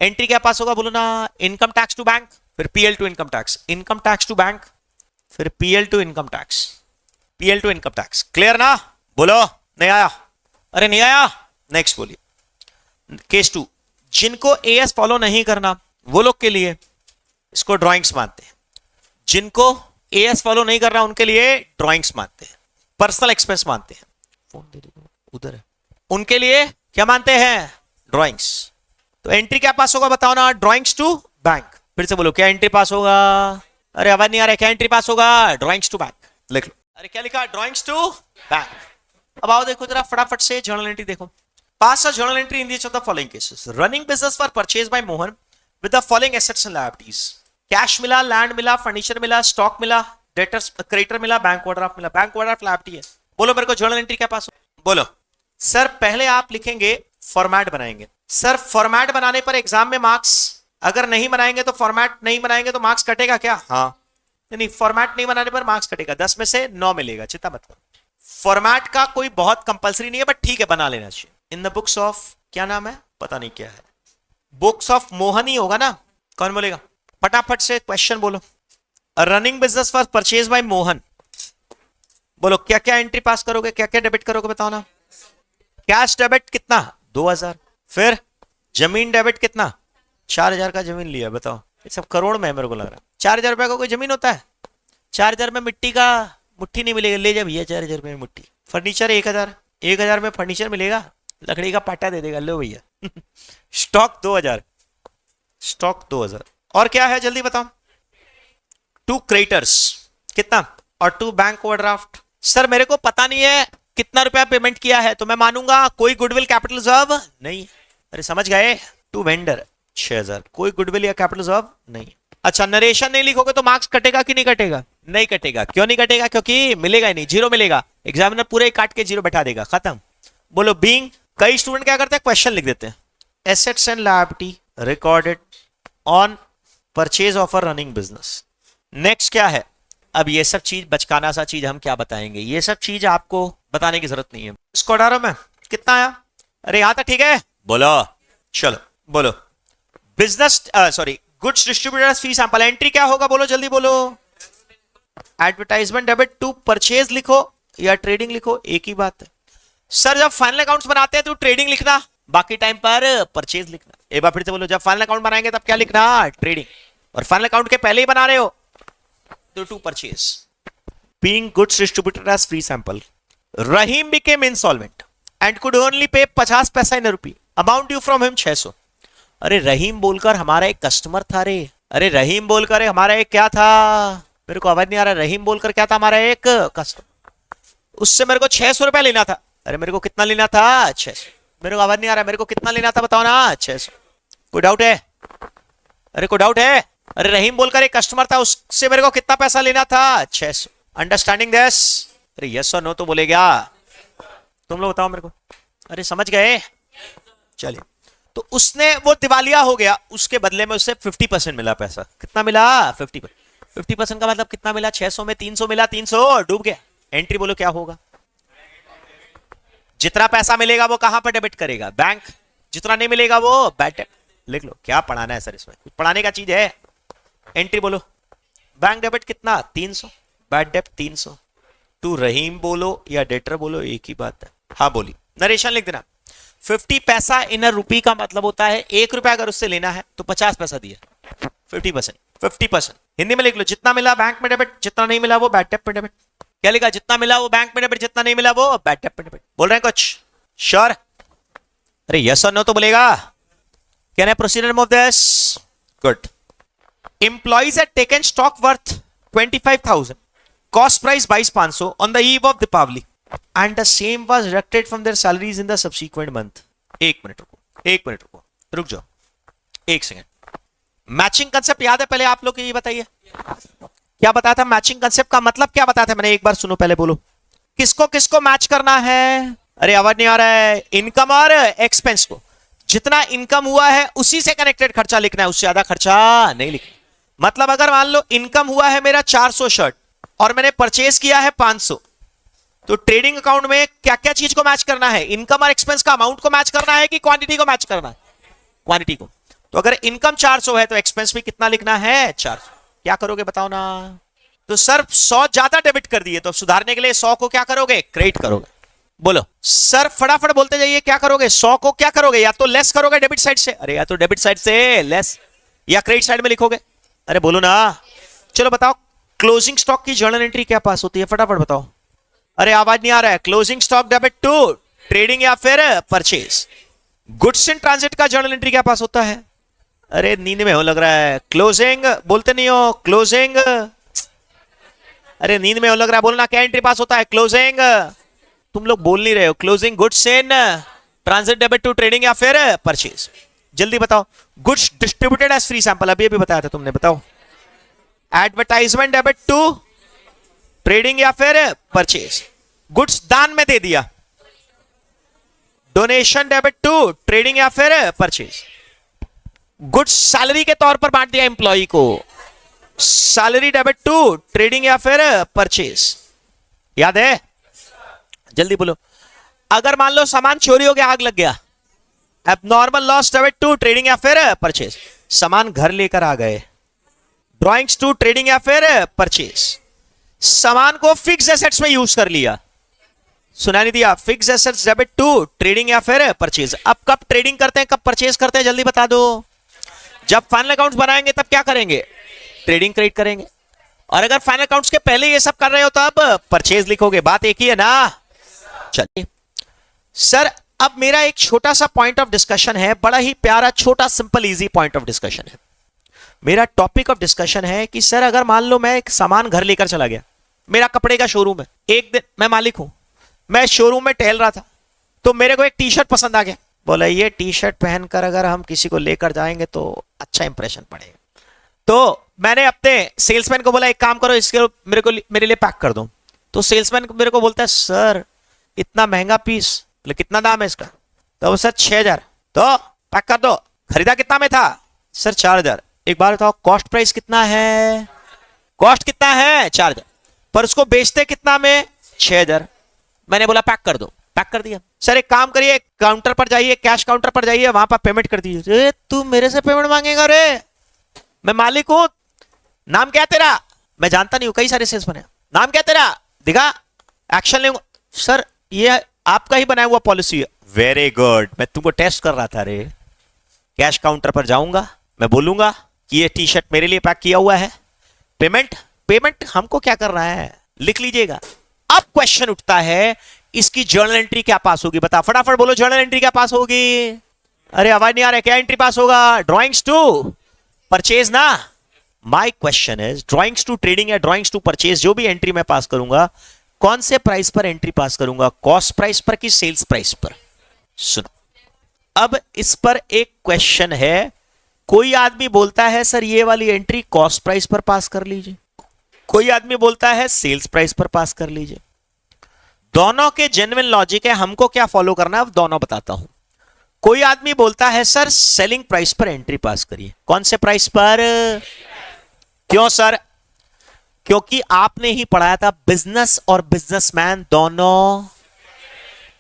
एंट्री क्या पास होगा? बोलो ना। इनकम टैक्स टू बैंक, फिर PL to income tax, income tax to bank, फिर PL to income tax, PL to income tax. Clear ना? बोलो। नहीं आया? अरे नहीं आया? नेक्स्ट बोलिए। केस 2, जिनको एएस फॉलो नहीं करना वो लोग के लिए इसको ड्राइंग्स मानते हैं। जिनको एएस फॉलो नहीं करना उनके लिए ड्राइंग्स मानते हैं, पर्सनल एक्सपेंस मानते हैं। फोन दे दो, उधर है। उनके लिए क्या मानते हैं? ड्राइंग्स। तो एंट्री क्या पास होगा बताओ ना? Drawings to bank. फिर से बोलो क्या एंट्री पास होगा? अरे आवाज नहीं आ रहा है, क्या एंट्री पास होगा? Drawings to bank. लिख लो। अरे क्या लिखा? Drawings to bank. अब आओ देखो जरा फटाफट से जर्नल एंट्री देखो। Pass a journal entry in each of the following cases. Running business for purchase by Mohan with the following assets and liabilities. Cash मिला, लैंड मिला, फर्नीचर मिला, स्टॉक मिला, डेटर्स क्रेडिटर मिला, बैंक ओवरड्राफ्ट मिला। बैंक ओवरड्राफ्ट लायबिलिटी है। बोलो मेरे को जर्नल एंट्री क्या पास हो? बोलो सर। पहले आप लिखेंगे फॉर्मेट बनाएंगे। सर फॉर्मेट बनाने पर एग्जाम में मार्क्स अगर नहीं बनाएंगे तो फॉर्मेट नहीं बनाएंगे तो मार्क्स कटेगा क्या? हाँ नहीं, फॉर्मेट नहीं बनाने पर मार्क्स कटेगा, 10 में से 9 मिलेगा, चिंता मत करो। फॉर्मेट का कोई बहुत कंपलसरी नहीं है, बट ठीक है बना लेना चाहिए। इन द बुक्स ऑफ, क्या नाम है पता नहीं क्या है, बुक्स ऑफ मोहन ही होगा ना? कौन बोलेगा? फटाफट से क्वेश्चन बोलो। Running business was purchase by Mohan. बोलो क्या क्या एंट्री पास करोगे, क्या क्या डेबिट करोगे बताओ ना। कैश डेबिट कितना? 2000। फिर जमीन डेबिट कितना? 4000 का जमीन लिया। बताओ ये सब करोड़ में है मेरे को लग रहा है। 4000 रुपए का कोई जमीन होता है? 4000 में मिट्टी का मुट्ठी नहीं मिलेगा, ले जा भैया 4000 रुपए में मुट्ठी। फर्नीचर 1000, 1000 में फर्नीचर मिलेगा, लकड़ी का पाटा दे देगा, लो भैया। Stock 2000, stock 2000। और क्या है जल्दी बताओ। 2 क्रेडिटर्स कितना, और 2 बैंक ओवरड्राफ्ट। सर मेरे को पता नहीं है कितना रुपया पेमेंट किया है तो मैं मानूंगा कोई गुडविल कैपिटल रिजर्व नहीं। अरे समझ गए। 2 वेंडर 6000, कोई गुडविल या कैपिटल रिजर्व नहीं। अच्छा नरेशन नहीं लिखोगे तो मार्क्स कटेगा कि नहीं कटेगा? नहीं कटेगा। क्यों नहीं कटेगा? क्योंकि मिलेगा ही नहीं, जीरो मिलेगा। एग्जामिनर पूरे काट के जीरो बैठा देगा, खत्म। बोलो बीइंग। कई स्टूडेंट क्या करते हैं, क्वेश्चन लिख देते हैं, assets and liability recorded on purchase of a running business. Next क्या है? अब ये सब चीज बचकाना सा चीज हम क्या बताएंगे, ये सब चीज आपको बताने की जरूरत नहीं है। इसको 18 में कितना आया? अरे यहां तक ठीक है, बोलो चलो बोलो। बिजनेस सॉरी गुड्स डिस्ट्रीब्यूटर्स फी सैंपल एंट्री क्या होगा, बोलो जल्दी बोलो। एडवर्टाइजमेंट डेबिट टू परचेज लिखो या ट्रेडिंग लिखो, एक ही बात है। सर जब फाइनल अकाउंट्स बनाते हैं तो ट्रेडिंग लिखना, बाकी टाइम पर परचेज लिखना। एक बार फिर से बोलो, जब फाइनल अकाउंट बनाएंगे तब क्या लिखना? ट्रेडिंग। और फाइनल अकाउंट के पहले ही बना रहे हो तो to purchase. Being goods distributed as free sample, Rahim became insolvent and could only pay 50 paisa in rupee, amount due from him 600। अरे रहीम बोलकर हमारा एक कस्टमर था रे। अरे रहीम बोलकर हमारा एक क्या था, मेरे को आवाज नहीं आ रहा। रहीम बोलकर क्या था? हमारा एक कस्टमर, उससे मेरे को 600 रुपया लेना था। अरे मेरे को कितना लेना था? 600। मेरे को आवाज नहीं आ रहा, मेरे को कितना लेना था बताओ ना? 600। कोई डाउट है? अरे कोई डाउट है? अरे रहीम बोलकर एक कस्टमर था, उससे मेरे को कितना पैसा लेना था? 600। Understanding this? अरे यस और नो तो बोलेगा, तुम लोग बताओ मेरे को। अरे समझ गए? चलिए, तो उसने वो दिवालिया हो गया, उसके बदले में उससे 50% मिला पैसा। कितना मिला? 50%। 50% का मतलब कितना मिला? 600 में 300 मिला, 300 डूब गया। एंट्री बोलो क्या होगा? जितना पैसा मिलेगा वो कहां पर डेबिट करेगा? बैंक। जितना नहीं मिलेगा वो बैड डेट। लिख लो, क्या पढ़ाना है सर इसमें, कुछ पढ़ाने का चीज है? एंट्री बोलो। बैंक डेबिट कितना? 300, बैड डेट 300। टू रहीम बोलो या डेटर बोलो, एक ही बात है। हाँ बोली। नरेशन लिख देना। 50 पैसा इन अ रुपी का मतलब होता है 1 रुपया अगर उससे लेना है तो 50 पैसा दिया। 50%, 50%। हिंदी में लिख लो, जितना मिला बैंक में डेबिट, जितना नहीं मिला वो बैड डेट पे डेबिट। क्या लिखा? जितना मिला वो बैंक में डेबिट, जितना नहीं मिला वो बैड डेट पे डेबिट। बोल रहे हैं कुछ? श्योर? अरे यस और नो तो बोलेगा। Can I proceed of this? Good. Employees had taken stock worth 25,000, cost price 22,500 on the eve of Deepavali, and the same was deducted from their salaries in the subsequent month. एक मिनट रुको, रुक जाओ, एक सेकेंड। मैचिंग कंसेप्ट याद है पहले आप लोग? ये बताइए क्या बताया था? मैचिंग कंसेप्ट का मतलब क्या बताया था मैंने? एक बार सुनो पहले, बोलो किसको किसको मैच करना है? अरे आवाज नहीं आ रहा है। इनकम और एक्सपेंस को। जितना इनकम हुआ है उसी से कनेक्टेड खर्चा लिखना है, उससे ज्यादा खर्चा नहीं लिखना। मतलब अगर मान लो इनकम हुआ है मेरा 400 शर्ट और मैंने परचेज किया है 500, तो ट्रेडिंग अकाउंट में क्या क्या चीज को मैच करना है? इनकम और एक्सपेंस का अमाउंट को मैच करना है कि क्वांटिटी को मैच करना है? क्वांटिटी को। तो अगर इनकम 400 है तो एक्सपेंस भी कितना लिखना है? 400। क्या करोगे बताओ ना? तो सर 100 ज्यादा डेबिट कर दिए, तो सुधारने के लिए 100 को क्या करोगे? क्रेडिट करोगे। बोलो सर, फटाफट बोलते जाइए, क्या करोगे? 100 को क्या करोगे? या तो लेस करोगे डेबिट साइड से, अरे या तो डेबिट साइड से लेस, या क्रेडिट साइड में लिखोगे। अरे बोलो ना, चलो बताओ। क्लोजिंग स्टॉक की जर्नल एंट्री क्या पास होती है? फटाफट बताओ। अरे आवाज नहीं आ रहा है। Closing stock debit to trading या फिर परचेज। गुड्स इन ट्रांजिट का जर्नल एंट्री क्या पास होता है? अरे नींद में हो लग रहा है। क्लोजिंग बोलते नहीं हो? क्लोजिंग, अरे नींद में हो लग रहा है, बोलना क्या एंट्री पास होता है? क्लोजिंग। तुम लोग बोल नहीं रहे हो। Closing goods in transit debit to trading या फिर परचेज। जल्दी बताओ। Goods distributed as free sample, अभी बताया था तुमने, बताओ। एडवर्टाइजमेंट डेबिट टू ट्रेडिंग या फिर परचेज। गुड्स दान में दे दिया, डोनेशन डेबिट टू ट्रेडिंग या फिर परचेज। गुड्स सैलरी के तौर पर बांट दिया एम्प्लॉय को, सैलरी डेबिट टू ट्रेडिंग या फिर परचेज। याद है? जल्दी बोलो। अगर मान लो सामान चोरी हो गया, आग लग गया, abnormal loss debit to trading या फिर परचेज। सामान घर लेकर आ गए, ड्रॉइंग्स टू ट्रेडिंग या फिर परचेज। सामान को फिक्स एसेट्स में यूज कर लिया, सुना नहीं दिया, fix assets debit to trading या फिर परचेज। अब कब ट्रेडिंग करते हैं, कब परचेज करते हैं, जल्दी बता दो। जब फाइनल अकाउंट्स बनाएंगे तब क्या करेंगे, ट्रेडिंग क्रेडिट करेंगे। और अगर फाइनल अकाउंट्स के पहले ये सब कर रहे हो तो अब परचेज लिखोगे। बात एक ही है ना? चलिए सर, अब मेरा एक छोटा सा पॉइंट ऑफ डिस्कशन है, बड़ा ही प्यारा छोटा simple easy point of discussion है। मेरा टॉपिक ऑफ डिस्कशन है कि सर अगर मान लो मैं एक सामान घर लेकर चला गया, मेरा कपड़े का शोरूम है, एक दिन मैं मालिक हूं, मैं शोरूम में टहल रहा था, तो मेरे को एक टी शर्ट पसंद आ गया। बोला ये टी शर्ट पहनकर अगर हम किसी को लेकर जाएंगे तो अच्छा इंप्रेशन पड़ेगा। तो मैंने अपने सेल्समैन को बोला एक काम करो, इसके मेरे लिए पैक कर दो। तो सेल्समैन मेरे को बोलता है सर इतना महंगा पीस, बोले कितना दाम है इसका? तो सर 6000। तो पैक कर दो। खरीदा कितना में था? सर 4000। एक बार बताओ कॉस्ट प्राइस कितना है? कॉस्ट कितना है? 4000। पर उसको बेचते कितना में? 6000। मैंने बोला पैक कर दो, पैक कर दिया। सर एक काम करिए, काउंटर पर जाइए, कैश काउंटर पर जाइए, वहां पर पेमेंट कर दीजिए। तू मेरे से पेमेंट मांगेगा? रे मैं मालिक हूं, नाम क्या तेरा? मैं जानता नहीं हूं, कई सारे सेल्समैन है। नाम क्या तेरा? दिखा, एक्शन लेंगे। सर ये आपका ही बनाया हुआ पॉलिसी है। वेरी गुड, मैं तुमको टेस्ट कर रहा था रे। कैश काउंटर पर जाऊंगा, मैं बोलूंगा कि ये टी शर्ट मेरे लिए पैक किया हुआ है, पेमेंट हमको क्या कर रहा है, लिख लीजिएगा। अब क्वेश्चन उठता है इसकी जर्नल एंट्री क्या पास होगी? बता फटाफट बोलो, जर्नल एंट्री क्या पास होगी? अरे आवाज नहीं आ रहा है, क्या एंट्री पास होगा? ड्रॉइंग्स टू परचेज ना। My question is drawings to trading या ड्रॉइंग्स टू परचेज, जो भी एंट्री मैं पास करूंगा कौन से प्राइस पर एंट्री पास करूंगा? कॉस्ट प्राइस पर कि सेल्स प्राइस पर? सुनो, अब इस पर एक क्वेश्चन है। कोई आदमी बोलता है सर ये वाली एंट्री कॉस्ट प्राइस पर पास कर लीजिए, कोई आदमी बोलता है सेल्स प्राइस पर पास कर लीजिए। दोनों के जेन्युइन लॉजिक है, हमको क्या फॉलो करना है दोनों बताता हूं। कोई आदमी बोलता है सर सेलिंग प्राइस पर एंट्री पास करिए। कौन से प्राइस पर? क्यों सर? क्योंकि आपने ही पढ़ाया था बिजनेस और बिजनेसमैन दोनों।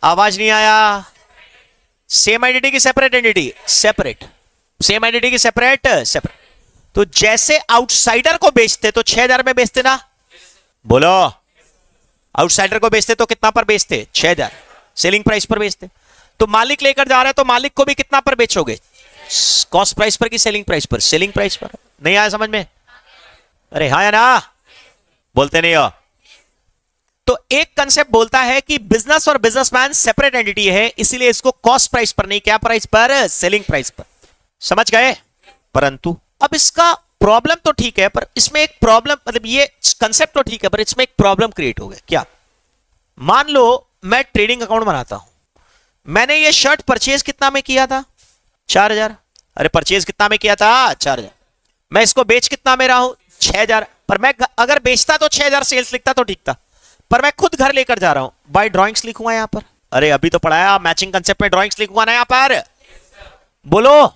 आवाज नहीं आया? सेम आइडेंटिटी की separate entity? Separate. Same identity की सेपरेट? सेपरेट। तो जैसे आउटसाइडर को बेचते तो 6000 में बेचते ना? बोलो, आउटसाइडर को बेचते तो कितना पर बेचते? 6000 सेलिंग प्राइस पर बेचते। तो मालिक लेकर जा रहा है तो मालिक को भी कितना पर बेचोगे? कॉस्ट प्राइस पर कि सेलिंग प्राइस पर? सेलिंग प्राइस पर। नहीं आया समझ में? अरे हाँ या ना? बोलते नहीं हो। तो एक कंसेप्ट बोलता है कि बिजनेस और बिजनेसमैन सेपरेट एंटिटी है, इसीलिए इसको कॉस्ट प्राइस पर नहीं, क्या प्राइस पर? सेलिंग प्राइस पर। समझ गए? परंतु अब इसका प्रॉब्लम तो ठीक है, पर इसमें एक प्रॉब्लम, मतलब ये कंसेप्ट तो ठीक है पर इसमें एक प्रॉब्लम क्रिएट हो गया। क्या? मान लो मैं ट्रेडिंग अकाउंट बनाता हूं, मैंने ये शर्ट परचेज कितना में किया था? 4000। अरे परचेज कितना में किया था? 4000। मैं इसको बेच कितना में रहा हूं? 6000। पर मैं अगर बेचता तो 6000 सेल्स लिखता तो ठीक था, पर मैं खुद घर लेकर जा रहा हूं, बाय ड्रॉइंग्स लिखूंगा यहां पर। अरे अभी तो पढ़ाया, मैचिंग कंसेप्ट में ड्रॉइंग्स लिखूंगा ना यहां पर। बोलो,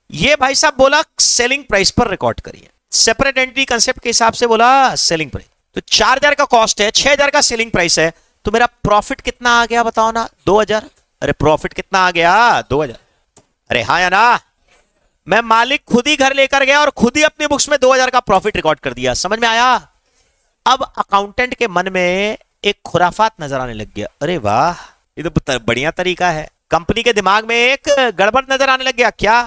ये भाई साहब बोला सेलिंग प्राइस पर रिकॉर्ड करिए, सेपरेट एंट्री कंसेप्ट के हिसाब से बोला सेलिंग प्राइस। तो 4000 का कॉस्ट है, 6000 का सेलिंग प्राइस है, तो मेरा प्रॉफिट कितना आ गया बताओ ना? 2000। अरे प्रॉफिट कितना आ गया? 2000। अरे हाँ या ना? मैं मालिक खुद ही घर लेकर गया और खुद ही अपनी बुक्स में 2000 का प्रॉफिट रिकॉर्ड कर दिया। समझ में आया? अब अकाउंटेंट के मन में एक खुराफात नजर आने लग गया। अरे वाह, ये तो बढ़िया तरीका है। कंपनी के दिमाग में एक गड़बड़ नजर आने लग गया। क्या?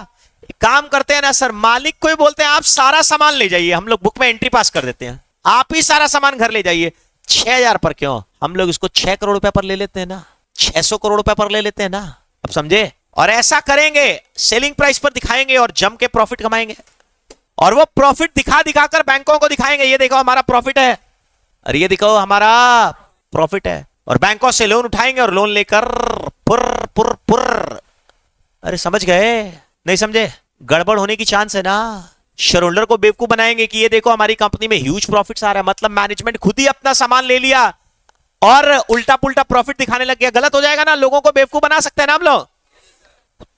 एक काम करते हैं ना सर, मालिक को ही बोलते हैं आप सारा सामान ले जाइए, हम लोग बुक में एंट्री पास कर देते हैं, आप ही सारा सामान घर ले जाइए। 6000 पर क्यों? हम लोग इसको 6 करोड़ रुपए पर ले लेते हैं ना, 600 करोड़ रुपए पर ले लेते हैं ना। अब समझे? और ऐसा करेंगे, सेलिंग प्राइस पर दिखाएंगे और जम के प्रॉफिट कमाएंगे, और वो प्रॉफिट दिखा दिखाकर बैंकों को दिखाएंगे, ये देखो हमारा प्रॉफिट है, अरे ये देखो हमारा प्रॉफिट है। और बैंकों से लोन उठाएंगे और लोन लेकर पुर पुर। अरे समझ गए? नहीं समझे? गड़बड़ होने की चांस है ना। शेयर होल्डर को बेवकूफ बनाएंगे कि ये देखो हमारी कंपनी में ह्यूज प्रॉफिट्स आ रहा है, मतलब मैनेजमेंट खुद ही अपना सामान ले लिया और उल्टा पुल्टा प्रॉफिट दिखाने लग गया। गलत हो जाएगा ना, लोगों को बेवकूफ बना सकते हैं ना हम लोग।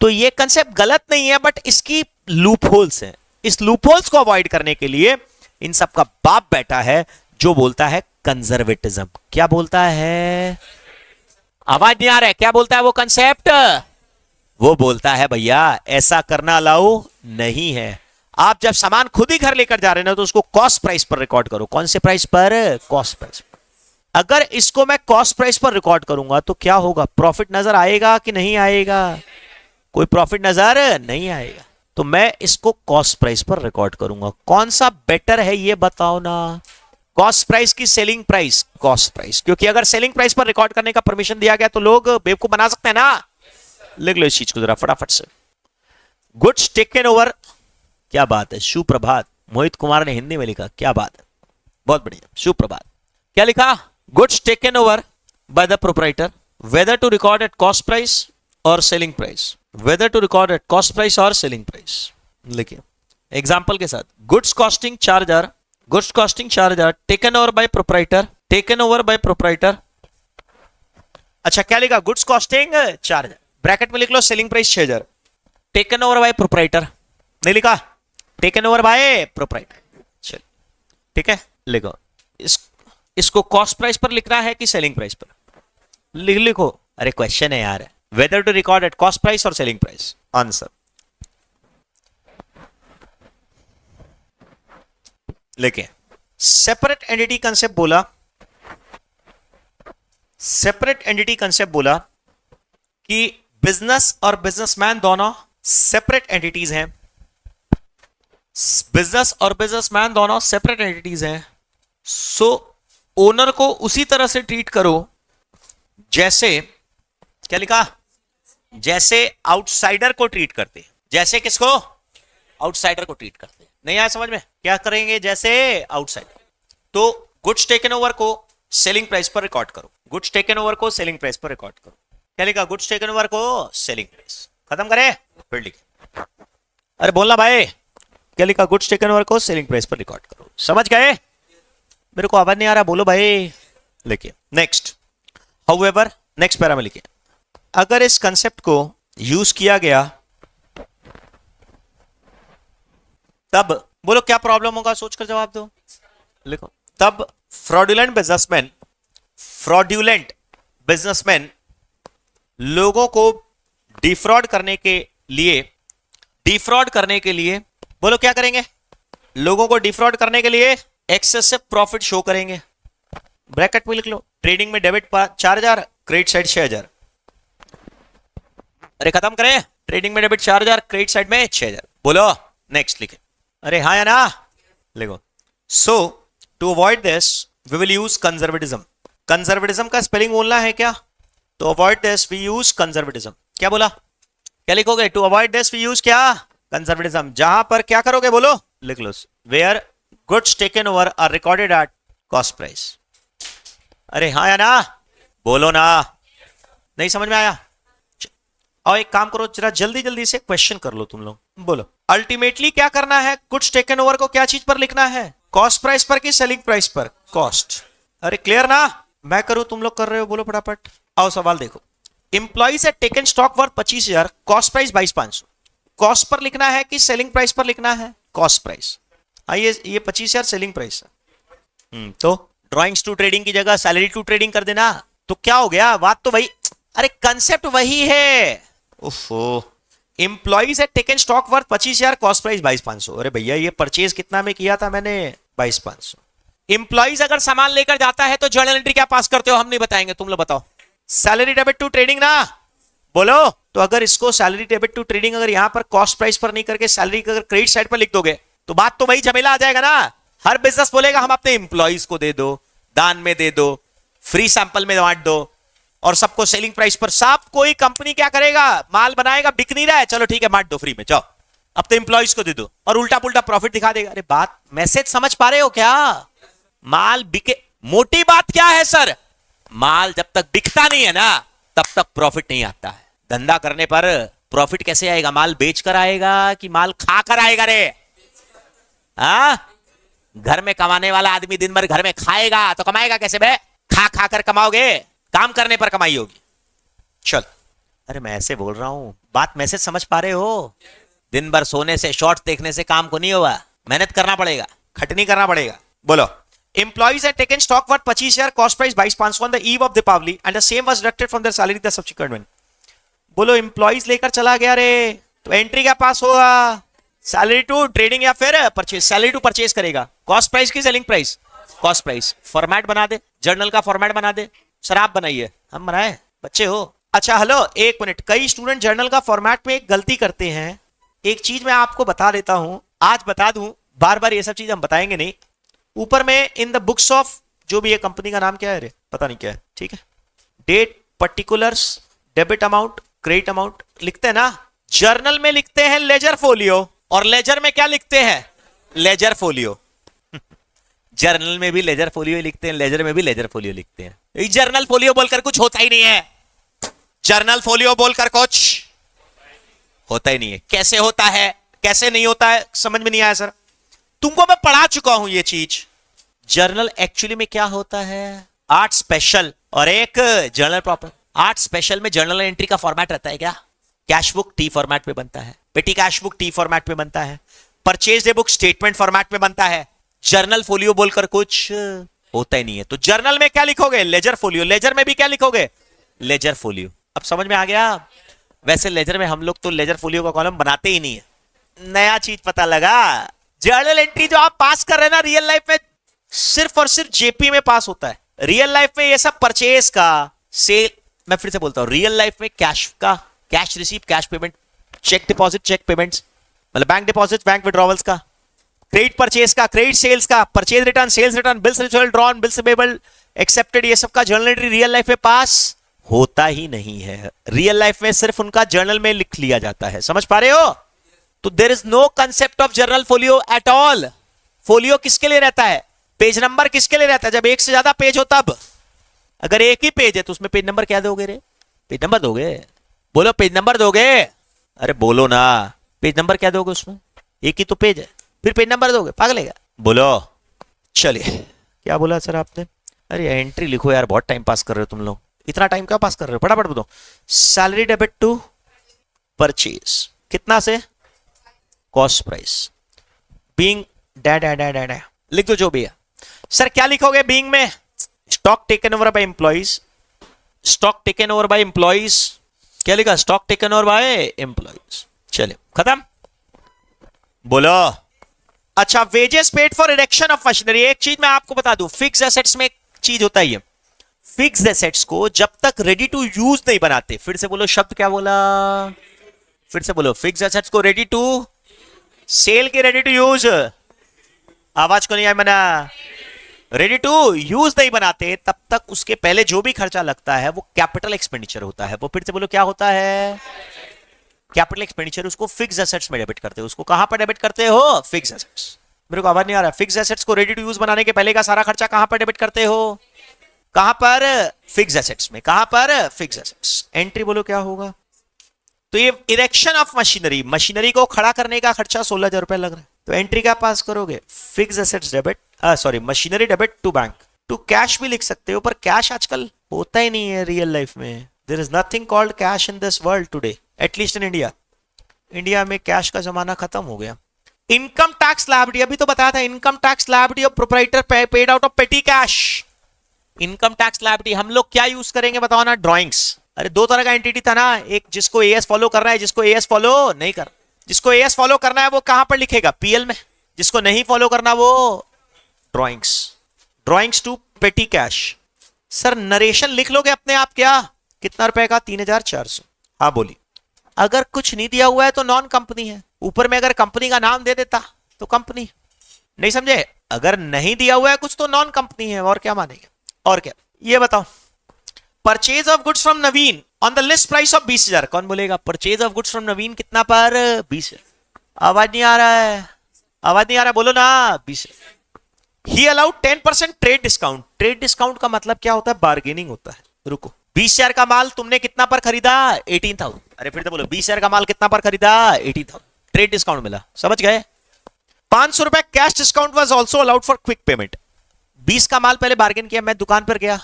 तो ये कंसेप्ट गलत नहीं है, बट इसकी लूप होल्स हैं। इस लूप होल्स को अवॉइड करने के लिए इन सब का बाप बैठा है जो बोलता है कंजर्वेटिज्म। क्या बोलता है? आवाज नहीं आ रहा है, क्या बोलता है वो कंसेप्ट? वो बोलता है भैया ऐसा करना अलाउ नहीं है। आप जब सामान खुद ही घर लेकर जा रहे हैं ना, तो उसको कॉस्ट प्राइस पर रिकॉर्ड करो। कौन से प्राइस पर? Cost price. अगर इसको मैं कॉस्ट प्राइस पर रिकॉर्ड करूंगा तो क्या होगा? प्रॉफिट नजर आएगा कि नहीं आएगा? कोई प्रॉफिट नजर नहीं आएगा। तो मैं इसको कॉस्ट प्राइस पर रिकॉर्ड करूंगा। कौन सा बेटर है ये बताओ ना, कॉस्ट प्राइस की सेलिंग प्राइस? कॉस्ट प्राइस, क्योंकि अगर सेलिंग प्राइस पर रिकॉर्ड करने का परमिशन दिया गया तो लोग बेवकूफ बना सकते हैं ना। लिख लो इस चीज को जरा फटाफट से। गुड्स टेकन ओवर, क्या बात है, सुप्रभात। मोहित कुमार ने हिंदी में लिखा, क्या बात है, बहुत बढ़िया, सुप्रभात। क्या लिखा? Goods taken over by the proprietor whether to record at cost price और selling price. Whether to record at cost price और सेलिंग प्राइस। लिखिए एग्जांपल के साथ। Goods costing 4000, goods costing 4000 taken over by proprietor, taken over by proprietor. अच्छा क्या लिखा? गुड्स कॉस्टिंग 4000, ब्रैकेट में लिख लो selling price 6000, taken over by proprietor. नहीं लिखा? Taken over by proprietor. चल ठीक है, लिखो। इसको कॉस्ट प्राइस पर लिखना है कि सेलिंग प्राइस पर? लिखो। अरे क्वेश्चन है यार, whether to record at cost price और सेलिंग प्राइस। आंसर लिखे। सेपरेट एंटिटी कंसेप्ट बोला, सेपरेट एंटिटी कंसेप्ट बोला कि बिजनेस और बिजनेसमैन दोनों सेपरेट एंटिटीज हैं। बिजनेस और बिजनेसमैन दोनों सेपरेट एंटिटीज हैं। सो ओनर को उसी तरह से ट्रीट करो जैसे, क्या लिखा? जैसे आउटसाइडर को ट्रीट करते। जैसे किसको? आउटसाइडर को ट्रीट करते। नहीं आया समझ में? क्या करेंगे? जैसे आउटसाइडर। तो गुड्स टेकन ओवर को सेलिंग प्राइस पर रिकॉर्ड करो। गुड्स टेकन ओवर को सेलिंग प्राइस पर रिकॉर्ड करो। क्या लिखा? गुड्स टेकन ओवर को सेलिंग प्राइस। खत्म करे, फिर लिखे। अरे बोलना भाई, क्या लिखा? गुड्स टेकन ओवर को सेलिंग प्राइस पर रिकॉर्ड करो। समझ गए? मेरे को आवाज नहीं आ रहा, बोलो भाई। लिखिए नेक्स्ट। हाउएवर, नेक्स्ट पैरा में लिखिए। अगर इस कंसेप्ट को यूज किया गया तब, बोलो क्या प्रॉब्लम होगा, सोचकर जवाब दो। लिखो। तब फ्रॉडुलेंट बिजनेसमैन लोगों को डिफ्रॉड करने के लिए बोलो क्या करेंगे? लोगों को डिफ्रॉड करने के लिए एक्सेसिव प्रॉफिट शो करेंगे। ब्रैकेट में लिख लो। ट्रेडिंग में डेबिट 4000, क्रेडिट साइड 6000। अरे खत्म करें। ट्रेडिंग में डेबिट 4000, क्रेडिट साइड में 6000। बोलो नेक्स्ट लिखे। अरे हाँ या ना? लिखो। So to avoid this we will use conservatism. Conservatism का स्पेलिंग बोलना है क्या? तो avoid this we use conservatism. क्या बोला? क्या लिखोगे? To avoid this we use क्या? कंजर्वेटिज्म। जहां पर क्या करोगे बोलो? लिख लो। Where goods taken over are recorded at cost price. अरे हाँ या ना? बोलो ना। नहीं समझ में आया? और एक काम करो, जरा जल्दी जल्दी से क्वेश्चन कर लो तुम लोग। बोलो अल्टीमेटली क्या करना है? गुड्स टेकन ओवर को क्या चीज पर लिखना है? कॉस्ट प्राइस पर कि सेलिंग प्राइस पर? कॉस्ट। अरे क्लियर ना? मैं करूं तुम लोग कर रहे हो? बोलो फटाफट। आओ सवाल देखो। Employees at taken stock worth 25000, cost price 22500। Cost पर लिखना है कि सेलिंग प्राइस पर लिखना है? Cost price. ये 25000 सेलिंग प्राइस है। तो ड्रॉइंग्स टू ट्रेडिंग की जगह सैलरी टू ट्रेडिंग कर देना, तो क्या हो गया? बात तो वही, अरे कंसेप्ट वही है। Employees at taken stock worth 25000, cost price 22500। अरे भैया ये परचेज कितना में किया था मैंने? 22500। इंप्लॉइज अगर सामान लेकर जाता है तो जर्नल एंट्री क्या पास करते हो? हम नहीं बताएंगे, तुम लोग बताओ। सैलरी डेबिट टू ट्रेडिंग ना? बोलो। तो अगर इसको सैलरी डेबिट टू ट्रेडिंग अगर यहां पर कॉस्ट प्राइस पर नहीं करके सैलरी अगर क्रेडिट साइड पर लिख दोगे तो बात तो वही झमेला आ जाएगा ना। हर बिजनेस बोलेगा हम अपने इंप्लॉइज को दे दो, दान में दे दो, फ्री सैंपल में बांट दो, और सबको सेलिंग प्राइस पर। सब कोई कंपनी क्या करेगा? माल बनाएगा, बिक नहीं रहा है, चलो ठीक है बांट दो फ्री में, जाओ अपने इंप्लॉइज को दे दो, और उल्टा पुल्टा प्रॉफिट दिखा देगा। अरे बात, मैसेज समझ पा रहे हो क्या? माल बिके, मोटी बात क्या है सर? माल जब तक बिकता नहीं है ना तब तक प्रॉफिट नहीं आता है। धंधा करने पर प्रॉफिट कैसे आएगा? माल बेच कर आएगा कि माल खा कर आएगा? रे हाँ, घर में कमाने वाला आदमी दिन भर घर में खाएगा तो कमाएगा कैसे बे? खा खा कर कमाओगे, काम करने पर कमाई होगी। चल, अरे मैं ऐसे बोल रहा हूं, बात मैसेज समझ पा रहे हो? दिन भर सोने से, शॉर्ट्स देखने से काम को नहीं होगा, मेहनत करना पड़ेगा, खटनी करना पड़ेगा। बोलो, employees had taken stock worth 25,000, cost price 22,500 on the eve of Deepavali and the same was deducted from their salary the subsequent one. बोलो, एम्प्लॉइज लेकर चला गया रे, तो एंट्री क्या पास होगा? सैलरी टू ट्रेडिंग या फिर परचेज? सैलरी टू परचेज करेगा। कॉस्ट प्राइस की selling price? Cost price. Format बना दे, जर्नल का फॉर्मेट बना दे। सर आप बनाइए, हम बनाए, बच्चे हो। अच्छा हेलो, एक मिनट, कई स्टूडेंट जर्नल का फॉर्मेट में एक गलती करते हैं। एक चीज मैं आपको बता देता हूं, आज बता दूं, बार बार ये सब चीज हम बताएंगे नहीं। ऊपर में इन द बुक्स ऑफ, जो भी ये कंपनी का नाम क्या है रे, पता नहीं क्या है, ठीक है, date, particulars, debit amount, credit amount लिखते हैं ना। जर्नल में लिखते हैं लेजर फोलियो, और लेजर में क्या लिखते हैं? Ledger folio. जर्नल में भी लेजर फोलियो लिखते हैं, लेजर में भी लेजर फोलियो लिखते हैं। जर्नल फोलियो बोलकर कुछ होता ही नहीं है। जर्नल फोलियो बोलकर कुछ होता ही नहीं है। कैसे होता है, कैसे नहीं होता है, समझ में नहीं आया सर? तुमको मैं पढ़ा चुका हूं ये चीज। जर्नल एक्चुअली में क्या होता है? आर्ट स्पेशल और एक जर्नल प्रॉपर। आर्ट स्पेशल में जर्नल एंट्री का फॉर्मेट रहता है क्या? कैश बुक टी फॉर्मेट में बनता है, पेटी कैश बुक टी फॉर्मेट में बनता है, purchase day book statement format में बनता है। जर्नल फोलियो बोलकर कुछ होता ही नहीं है। तो जर्नल में क्या लिखोगे? Ledger folio. लेजर में भी क्या लिखोगे? Ledger folio. अब समझ में आ गया? वैसे लेजर में हम लोग तो लेजर फोलियो का कॉलम बनाते ही नहीं है। नया चीज पता लगा। जर्नल एंट्री जो आप पास कर रहे हैं ना रियल लाइफ में, सिर्फ और सिर्फ जेपी में पास होता है। रियल लाइफ में ये सब परचेज का, सेल, मैं फिर से बोलता हूं, रियल लाइफ में कैश का, cash receive, cash payment, cheque deposit, cheque payments, मतलब बैंक डिपॉजिट, बैंक विड्रॉवल्स का, क्रेडिट परचेज का, क्रेडिट सेल्स का, purchase return, sales return, bills receivable drawn, bills payable accepted, ये सब का जर्नल एंट्री रियल लाइफ में पास होता ही नहीं है। रियल लाइफ में सिर्फ उनका जर्नल में लिख लिया जाता है। समझ पा रहे हो? तो there is no concept of journal folio at all. Folio किसके लिए रहता है? पेज नंबर किसके लिए रहता है? जब एक से ज्यादा पेज हो तब। अगर एक ही पेज है तो उसमें पेज नंबर क्या दोगे रे? पेज नंबर दोगे? बोलो, पेज नंबर दोगे? अरे बोलो ना, पेज नंबर क्या दोगे उसमें? एक ही तो पेज है, फिर पेज नंबर दोगे? पागल है क्या? बोलो। चलिए, क्या बोला सर आपने? अरे एंट्री लिखो यार, बहुत टाइम पास कर रहे हो तुम लोग। इतना टाइम क्या पास कर रहे हो? फटाफट बताओ। सैलरी डेबिट टू परचेज, कितना से? कॉस्ट प्राइस, बीइंग डै डै डै डै डै, लिख दो जो भी है। सर क्या लिखोगे बीइंग में? Stock taken over bye employees, stock taken over bye employees, क्या लिखा? Stock taken over bye employees. चलिए खत्म। बोलो। अच्छा, wages paid for erection of machinery. एक चीज मैं आपको बता दूं, फिक्स एसेट्स में एक चीज होता है, फिक्स एसेट्स को जब तक रेडी टू यूज नहीं बनाते, फिर से बोलो, शब्द क्या बोला? फिर से बोलो, फिक्स एसेट्स को रेडी टू सेल के रेडी टू यूज, आवाज को नहीं आया मना, रेडी टू यूज नहीं बनाते, तब तक उसके पहले जो भी खर्चा लगता है वो कैपिटल एक्सपेंडिचर होता है। वो फिर से बोलो क्या होता है? Capital expenditure. उसको फिक्स एसेट्स में डेबिट करते हो। उसको कहां पर डेबिट करते हो? Fix assets. मेरे को आवाज नहीं आ रहा। फिक्स एसेट्स को रेडी टू यूज बनाने के पहले का सारा खर्चा कहां पर डेबिट करते हो? कहां पर? फिक्स एसेट्स में। कहां पर? Fix assets. एंट्री बोलो क्या होगा? तो ये इरेक्शन ऑफ मशीनरी, मशीनरी को खड़ा करने का खर्चा 16,000 रुपए लग रहा है, तो एंट्री क्या पास करोगे? Fix assets debit, sorry machinery debit to bank. To cash भी लिख सकते हो, पर कैश आजकल होता ही नहीं है रियल लाइफ में। There is nothing called cash in this world today, at least in India. India में कैश का जमाना खत्म हो गया। इनकम टैक्स लायबिलिटी, अभी तो बताया था, income tax liability of proprietor paid out of पेटी कैश। इनकम टैक्स लायबिलिटी हम लोग क्या यूज करेंगे बताओ ना? ड्रॉइंग्स। अरे दो तरह का एंटिटी था ना, एक जिसको एएस फॉलो करना है, जिसको एएस फॉलो नहीं कर। जिसको एएस फॉलो करना है वो कहां पर लिखेगा? पीएल में। जिसको नहीं फॉलो करना वो drawings. Drawings to petty cash. Sir narration लिख लोगे अपने आप क्या? कितना रुपए का? 3,400। हाँ बोली। अगर कुछ नहीं दिया हुआ है तो नॉन कंपनी है। ऊपर में अगर कंपनी का नाम दे देता तो कंपनी। नहीं समझे? अगर नहीं दिया हुआ है कुछ तो नॉन कंपनी है, और क्या मानेंगे? और क्या? ये बताओ, purchase of goods from Naveen on the list price of 20,000। कौन बोलेगा? परचेज ऑफ गुड्स फ्रॉम नवीन कितना पर? 20,000। आवाज नहीं आ रहा है, आवाज नहीं आ रहा, बोलो ना। 20,000। He allowed 10% trade discount. Trade discount का मतलब क्या होता है? बार्गेनिंग होता है। रुको, 20,000 का माल तुमने कितना पर खरीदा? 18,000। अरे फिर तो बोलो, 20,000 का माल कितना पर खरीदा? 18,000। ट्रेड डिस्काउंट मिला। समझ गए? ₹500 cash discount was also allowed for quick payment. 20 का माल पहले बार्गेन किया, मैं दुकान पर गया,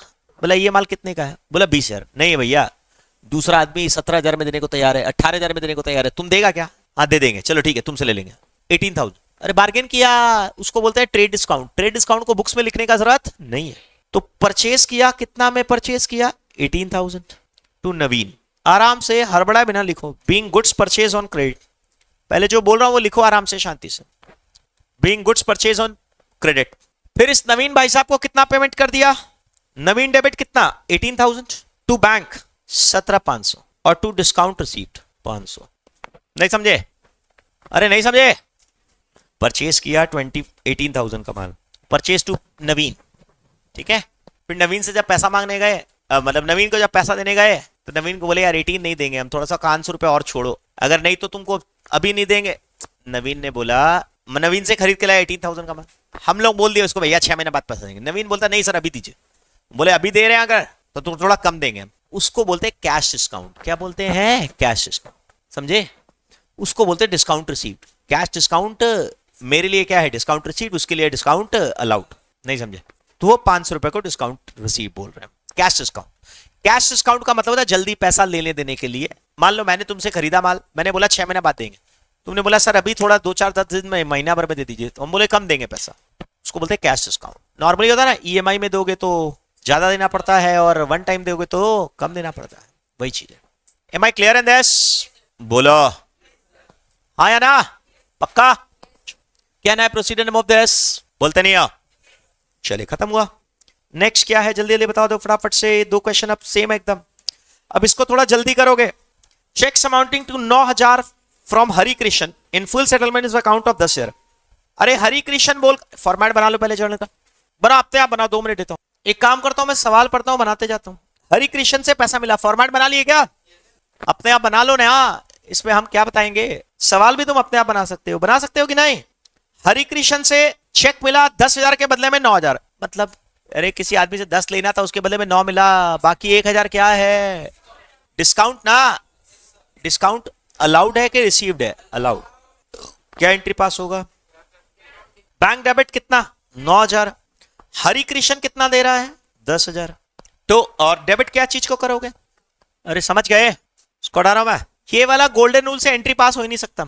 बोला ये माल कितने का है, बोला 20,000। नहीं भैया, दूसरा आदमी 17,000 में देने को तैयार है, 18,000 में देने को तैयार है, तुम देगा क्या? हाँ दे देंगे, चलो ठीक है तुमसे ले लेंगे 18,000। अरे बार्गेन किया, उसको बोलते हैं ट्रेड डिस्काउंट। ट्रेड डिस्काउंट को बुक्स में लिखने का जरूरत नहीं है। तो परचेस किया, कितना में परचेस किया? 18,000 टू नवीन। आराम से हड़बड़ा बिना लिखो, being goods purchase on credit. पहले जो बोल रहा हूं वो लिखो आराम से, शांति से। Being goods purchase on credit. फिर इस नवीन भाई साहब को कितना पेमेंट कर दिया? नवीन डेबिट कितना? 18,000 टू बैंक 17,500 और टू डिस्काउंट रिसीव्ड 500। नहीं समझे? अरे नहीं समझे? परचेज किया 18,000 का माल, परचेज टू नवीन, ठीक है। फिर नवीन से जब पैसा मांगने गए, मतलब नवीन को जब पैसा देने गए, तो नवीन को बोले यार 18 नहीं देंगे हम, थोड़ा सा 500 रुपए और छोड़ो, अगर नहीं तो तुमको अभी नहीं देंगे। नवीन ने बोला, नवीन से खरीद के लाया 18,000 का माल, हम लोग बोल दिए उसको भैया 6 महीने बाद पैसा देंगे। नवीन बोलता नहीं सर अभी दीजिए, बोले अभी दे रहे हैं अगर तो तुम थोड़ा कम देंगे हम। उसको बोलते हैं कैश डिस्काउंट। क्या बोलते हैं? कैश डिस्काउंट, समझे? उसको बोलते हैं डिस्काउंट रिसीव्ड। कैश डिस्काउंट मेरे लिए क्या है? डिस्काउंट रिसीव्ड, उसके लिए डिस्काउंट अलाउड। नहीं समझे? तो वो 500 रुपए को डिस्काउंट रिसीव बोल रहे हैं, कैश डिस्काउंट। कैश डिस्काउंट का मतलब होता है जल्दी पैसा लेने देने के लिए। मान लो मैंने तुमसे खरीदा माल, मैंने बोला 6 महीने बाद देंगे, तुमने बोला सर अभी थोड़ा 2-4-10 दिन में, महीना भर में दे दीजिए, तो हम बोले कम देंगे पैसा, उसको बोलते हैं कैश डिस्काउंट। नॉर्मली होता है ना, ईएमआई में दोगे तो ज्यादा देना पड़ता है और वन टाइम दोगे तो कम देना पड़ता है, वही चीज है। Am I clear in this? बोलो हाँ या ना? पक्का? क्या ना है प्रोसीजर नेम ऑफ दिस? बोलते नहीं हो? चलिए खत्म हुआ। नेक्स्ट क्या है जल्दी जल्दी बता दो फटाफट से। 2 क्वेश्चन अब सेम एकदम। अब इसको थोड़ा जल्दी करोगे। Cheques amounting to 9,000 from Hari Krishna in full settlement is account of 10 year. अरे हरि कृष्ण बोल, फॉर्मेट बना लो पहले जर्नल का, बना अपने आप बना, 2 मिनट देता हूं। एक काम करता हूं मैं, सवाल पढ़ता हूं, बनाते जाता हूं। हरि कृष्ण से पैसा मिला, फॉर्मेट बना लिए क्या? अपने आप बना लो ना, इसमें हम क्या बताएंगे? सवाल भी तुम अपने आप बना सकते हो कि नहीं? हरि कृष्ण से चेक मिला 10,000 के बदले में 9,000, मतलब अरे किसी आदमी से 10 लेना था, उसके बदले में 9 मिला, बाकी 1,000 क्या है? डिस्काउंट ना। डिस्काउंट अलाउड है कि रिसीव्ड है? अलाउड। क्या एंट्री पास होगा? बैंक डेबिट कितना? 9,000। हरि कृष्ण कितना दे रहा है? 10,000। तो और डेबिट क्या चीज को करोगे? अरे समझ गए इसको डा रहा हूं मैं। ये वाला गोल्डन रूल से एंट्री पास हो ही नहीं सकता,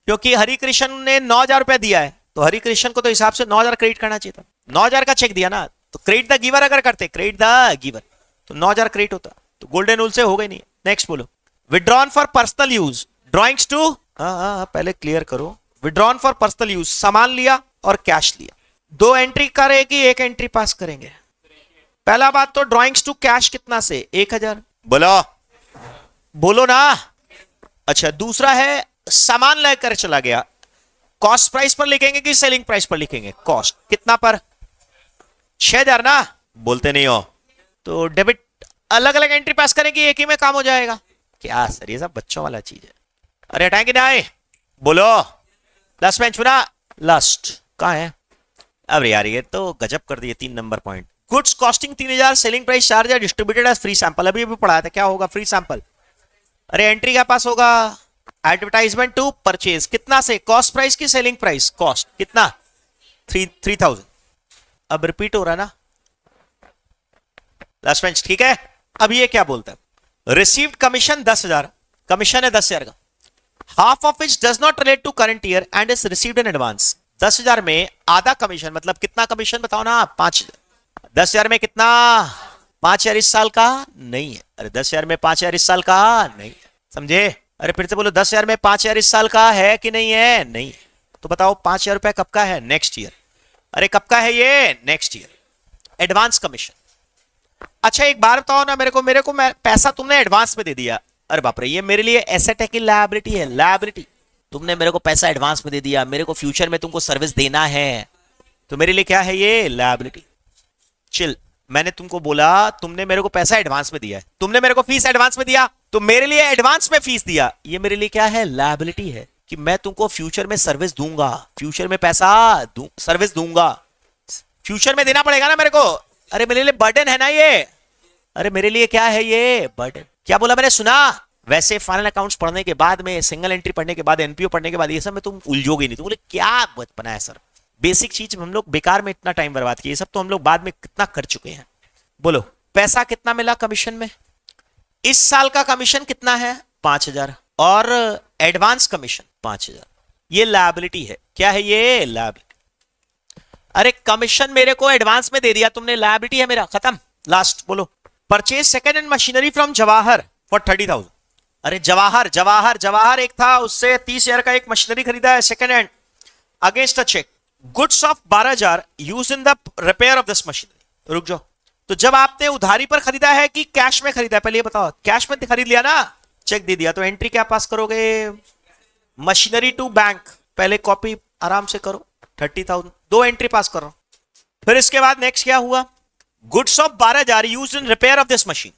क्योंकि हरि कृष्ण ने 9,000 रुपया दिया है, तो हरि कृष्ण को तो हिसाब से 9,000 क्रेडिट करना चाहिए था। 9,000 का चेक दिया ना, तो क्रेडिट द गिवर अगर करते, क्रेडिट द गिवर, तो 9,000 क्रेडिट होता, तो गोल्डन रूल से हो गई नहीं। नेक्स्ट बोलो। Withdrawn for personal use drawings to, पहले क्लियर करो। विड्रॉन फॉर पर्सनल यूज, सामान लिया और कैश लिया, 2 एंट्री करेगी, 1 एंट्री पास करेंगे। पहला बात तो ड्रॉइंग्स टू कैश कितना से? 1,000। बोलो बोलो ना। अच्छा दूसरा है सामान लेकर चला गया, कॉस्ट प्राइस पर लिखेंगे कि सेलिंग प्राइस पर लिखेंगे? कॉस्ट। कितना पर? 6,000 ना। बोलते नहीं हो? तो डेबिट अलग अलग एंट्री पास करेंगे, एक ही में काम हो जाएगा क्या? सर ये सब बच्चों वाला चीज है। अरे हटाएंगे ना आए? बोलो। लास्ट बेंच ना, लास्ट कहां है? अब यार ये तो गजब कर दिए। 3 number point. Goods costing 3,000, selling price 4,000, distributed as free sample. अभी भी पढ़ाया था, क्या होगा? Free sample. अरे एंट्री क्या पास होगा? एडवर्टाइजमेंट टू परचेज, कितना से? कॉस्ट प्राइस की सेलिंग प्राइस? कॉस्ट। कितना? 3,000। अब रिपीट हो रहा ना लास्ट बेंच, ठीक है। अब ये क्या बोलता है? रिसीव्ड कमीशन 10,000, कमीशन है 10,000 का, half of which does not relate to current year and is received in advance. 10,000 में आधा कमीशन, मतलब कितना कमीशन बताओ ना? 5,000। 10,000 में कितना? 5,000 इस साल का नहीं है। अरे 10,000 में 5,000 इस साल का नहीं है, समझे? अरे फिर से बोलो, 10,000 में 5,000 इस साल का है कि नहीं है? नहीं। तो बताओ 5,000 रुपया कब का है? Next year. अरे कब का है ये? Next year. Advance commission. अच्छा एक बार बताओ ना मेरे को पैसा तुमने एडवांस में दे दिया। अरे बाप रे, ये मेरे लिए एसेट है कि लायबिलिटी है? लायबिलिटी। तुमने मेरे को पैसा एडवांस में दे दिया, मेरे को फ्यूचर में तुमको सर्विस देना है, तो मेरे लिए क्या है ये? लायबिलिटी। चिल, मैंने तुमको बोला तुमने मेरे को पैसा एडवांस में दिया है, तुमने मेरे को फीस एडवांस में दिया, तो मेरे लिए एडवांस में फीस दिया, ये मेरे लिए क्या है? लायबिलिटी है कि मैं तुमको फ्यूचर में सर्विस दूंगा, फ्यूचर में पैसा सर्विस दूंगा, फ्यूचर में देना पड़ेगा ना मेरे को। अरे मेरे लिए बर्डन है ना ये। अरे मेरे लिए क्या है ये? बर्डन। क्या बोला मैंने? सुना? वैसे फाइनल अकाउंट्स पढ़ने के बाद में, सिंगल एंट्री पढ़ने के बाद, एनपीओ पढ़ने के बाद, ये सब में तुम उलझोगे नहीं। तुम बोले क्या बचपना है सर, बेसिक चीज हम लोग बेकार में इतना टाइम बर्बाद किया, ये सब तो हम लोग बाद में कितना कर चुके हैं। बोलो पैसा कितना मिला कमीशन में? इस साल का कमीशन कितना है? 5,000, और एडवांस कमीशन 5,000। ये लायबिलिटी है। क्या है ये? लायबिलिटी। अरे कमीशन मेरे को एडवांस में दे दिया तुमने, लायबिलिटी है मेरा, खत्म। लास्ट बोलो। Purchase second hand machinery from Jawahar for 30,000। अरे जवाहर एक था, उससे 30,000 का एक मशीनरी खरीदा है second hand against a cheque. Goods of 12,000 use in the repair of this machinery. रुक जाओ, तो जब आपने उधारी पर खरीदा है कि कैश में खरीदा है? पहले ये बताओ। कैश में खरीद लिया ना, चेक दे दिया, तो एंट्री क्या पास करोगे? Machinery to bank. पहले कॉपी आराम से करो, 30,000, 2 एंट्री पास कर रहा हूं। फिर इसके बाद नेक्स्ट क्या हुआ? Goods of 12,000 used in repair of this machine.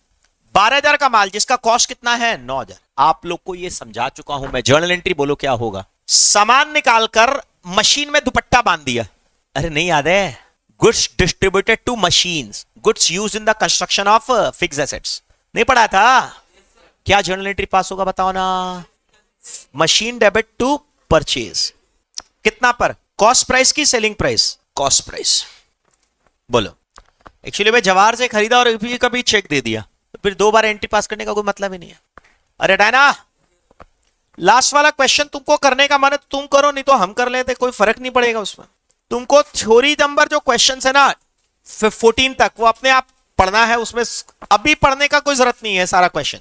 12,000 का माल जिसका कॉस्ट कितना है? 9,000। आप लोग को ये समझा चुका हूं मैं। जर्नल एंट्री बोलो क्या होगा? सामान निकालकर मशीन में दुपट्टा बांध दिया। अरे नहीं याद है? Goods distributed to machines, goods used in the construction of fixed assets. नहीं पढ़ा था? क्या जर्नल एंट्री पास होगा बताओ ना? Machine debit to purchase. कितना पर? कॉस्ट प्राइस की सेलिंग प्राइस? Cost price. बोलो। एक्चुअली मैं जवाहर से खरीदा और कभी चेक दे दिया, तो फिर 2 बार एंट्री पास करने का कोई मतलब ही नहीं है। अरे डायना, लास्ट वाला क्वेश्चन तुमको करने का मन है तो तुम करो, नहीं तो हम कर लेते, कोई फर्क नहीं पड़ेगा उसमें। तुमको थ्योरी नंबर जो क्वेश्चन है ना 14 तक, वो अपने आप पढ़ना है। उसमें अभी पढ़ने का कोई जरूरत नहीं है सारा क्वेश्चन।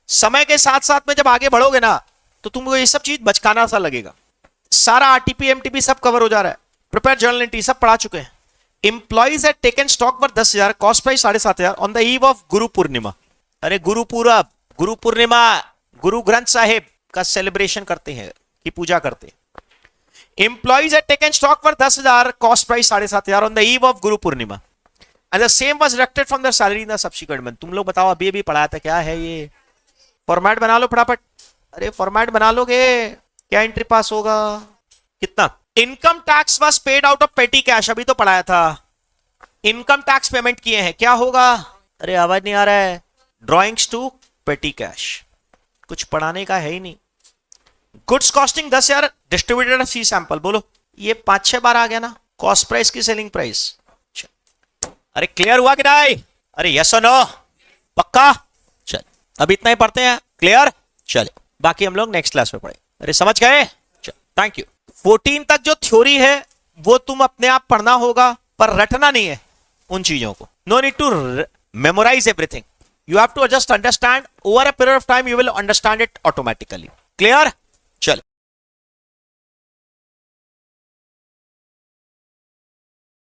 समय के साथ साथ में जब आगे बढ़ोगे ना, तो तुमको ये सब चीज बचकाना सा लगेगा। सारा आरटीपी एमटीपी सब कवर हो जा रहा है। प्रिपेयर जर्नल एंट्री सब पढ़ा चुके हैं। Employees had taken stock for 10,000, cost price 7,500 on the eve of Guru Purnima. अरे गुरु पूरब, गुरु पूर्णिमा, गुरु ग्रंथ साहिब का सेलिब्रेशन करते हैं, की पूजा करते हैं। Employees had taken stock for 10,000, cost price 7,500 on the eve of Guru Purnima, and the same was deducted from their salary in the subsequent month। तुम लोग बताओ, अभी पढ़ाया था, क्या है ये? फॉर्मेट बना लो फटाफट। अरे फॉर्मेट बना लोगे, क्या एंट्री पास होगा? कितना? Income tax was paid out of पेटी कैश। अभी तो पढ़ाया था। इनकम टैक्स पेमेंट किए हैं, क्या होगा? अरे आवाज नहीं आ रहा है। Drawings to petty cash. कुछ पढ़ाने का है ही नहीं। गुड्स कॉस्टिंग 10,000 डिस्ट्रीब्यूटेड सी सैंपल। बोलो, ये 5-6 बार आ गया ना। कॉस्ट प्राइस की सेलिंग प्राइस। अरे क्लियर हुआ कि नहीं? अरे यस और नो? पक्का? चल अब इतना ही पढ़ते हैं। क्लियर? चले, बाकी हम लोग नेक्स्ट क्लास में पढ़े। अरे समझ गए? चल, थैंक यू। 14 तक जो थ्योरी है वो तुम अपने आप पढ़ना होगा, पर रटना नहीं है उन चीजों को। No need to memorise everything, you have to just understand. Over a period of time you will understand it automatically. Clear?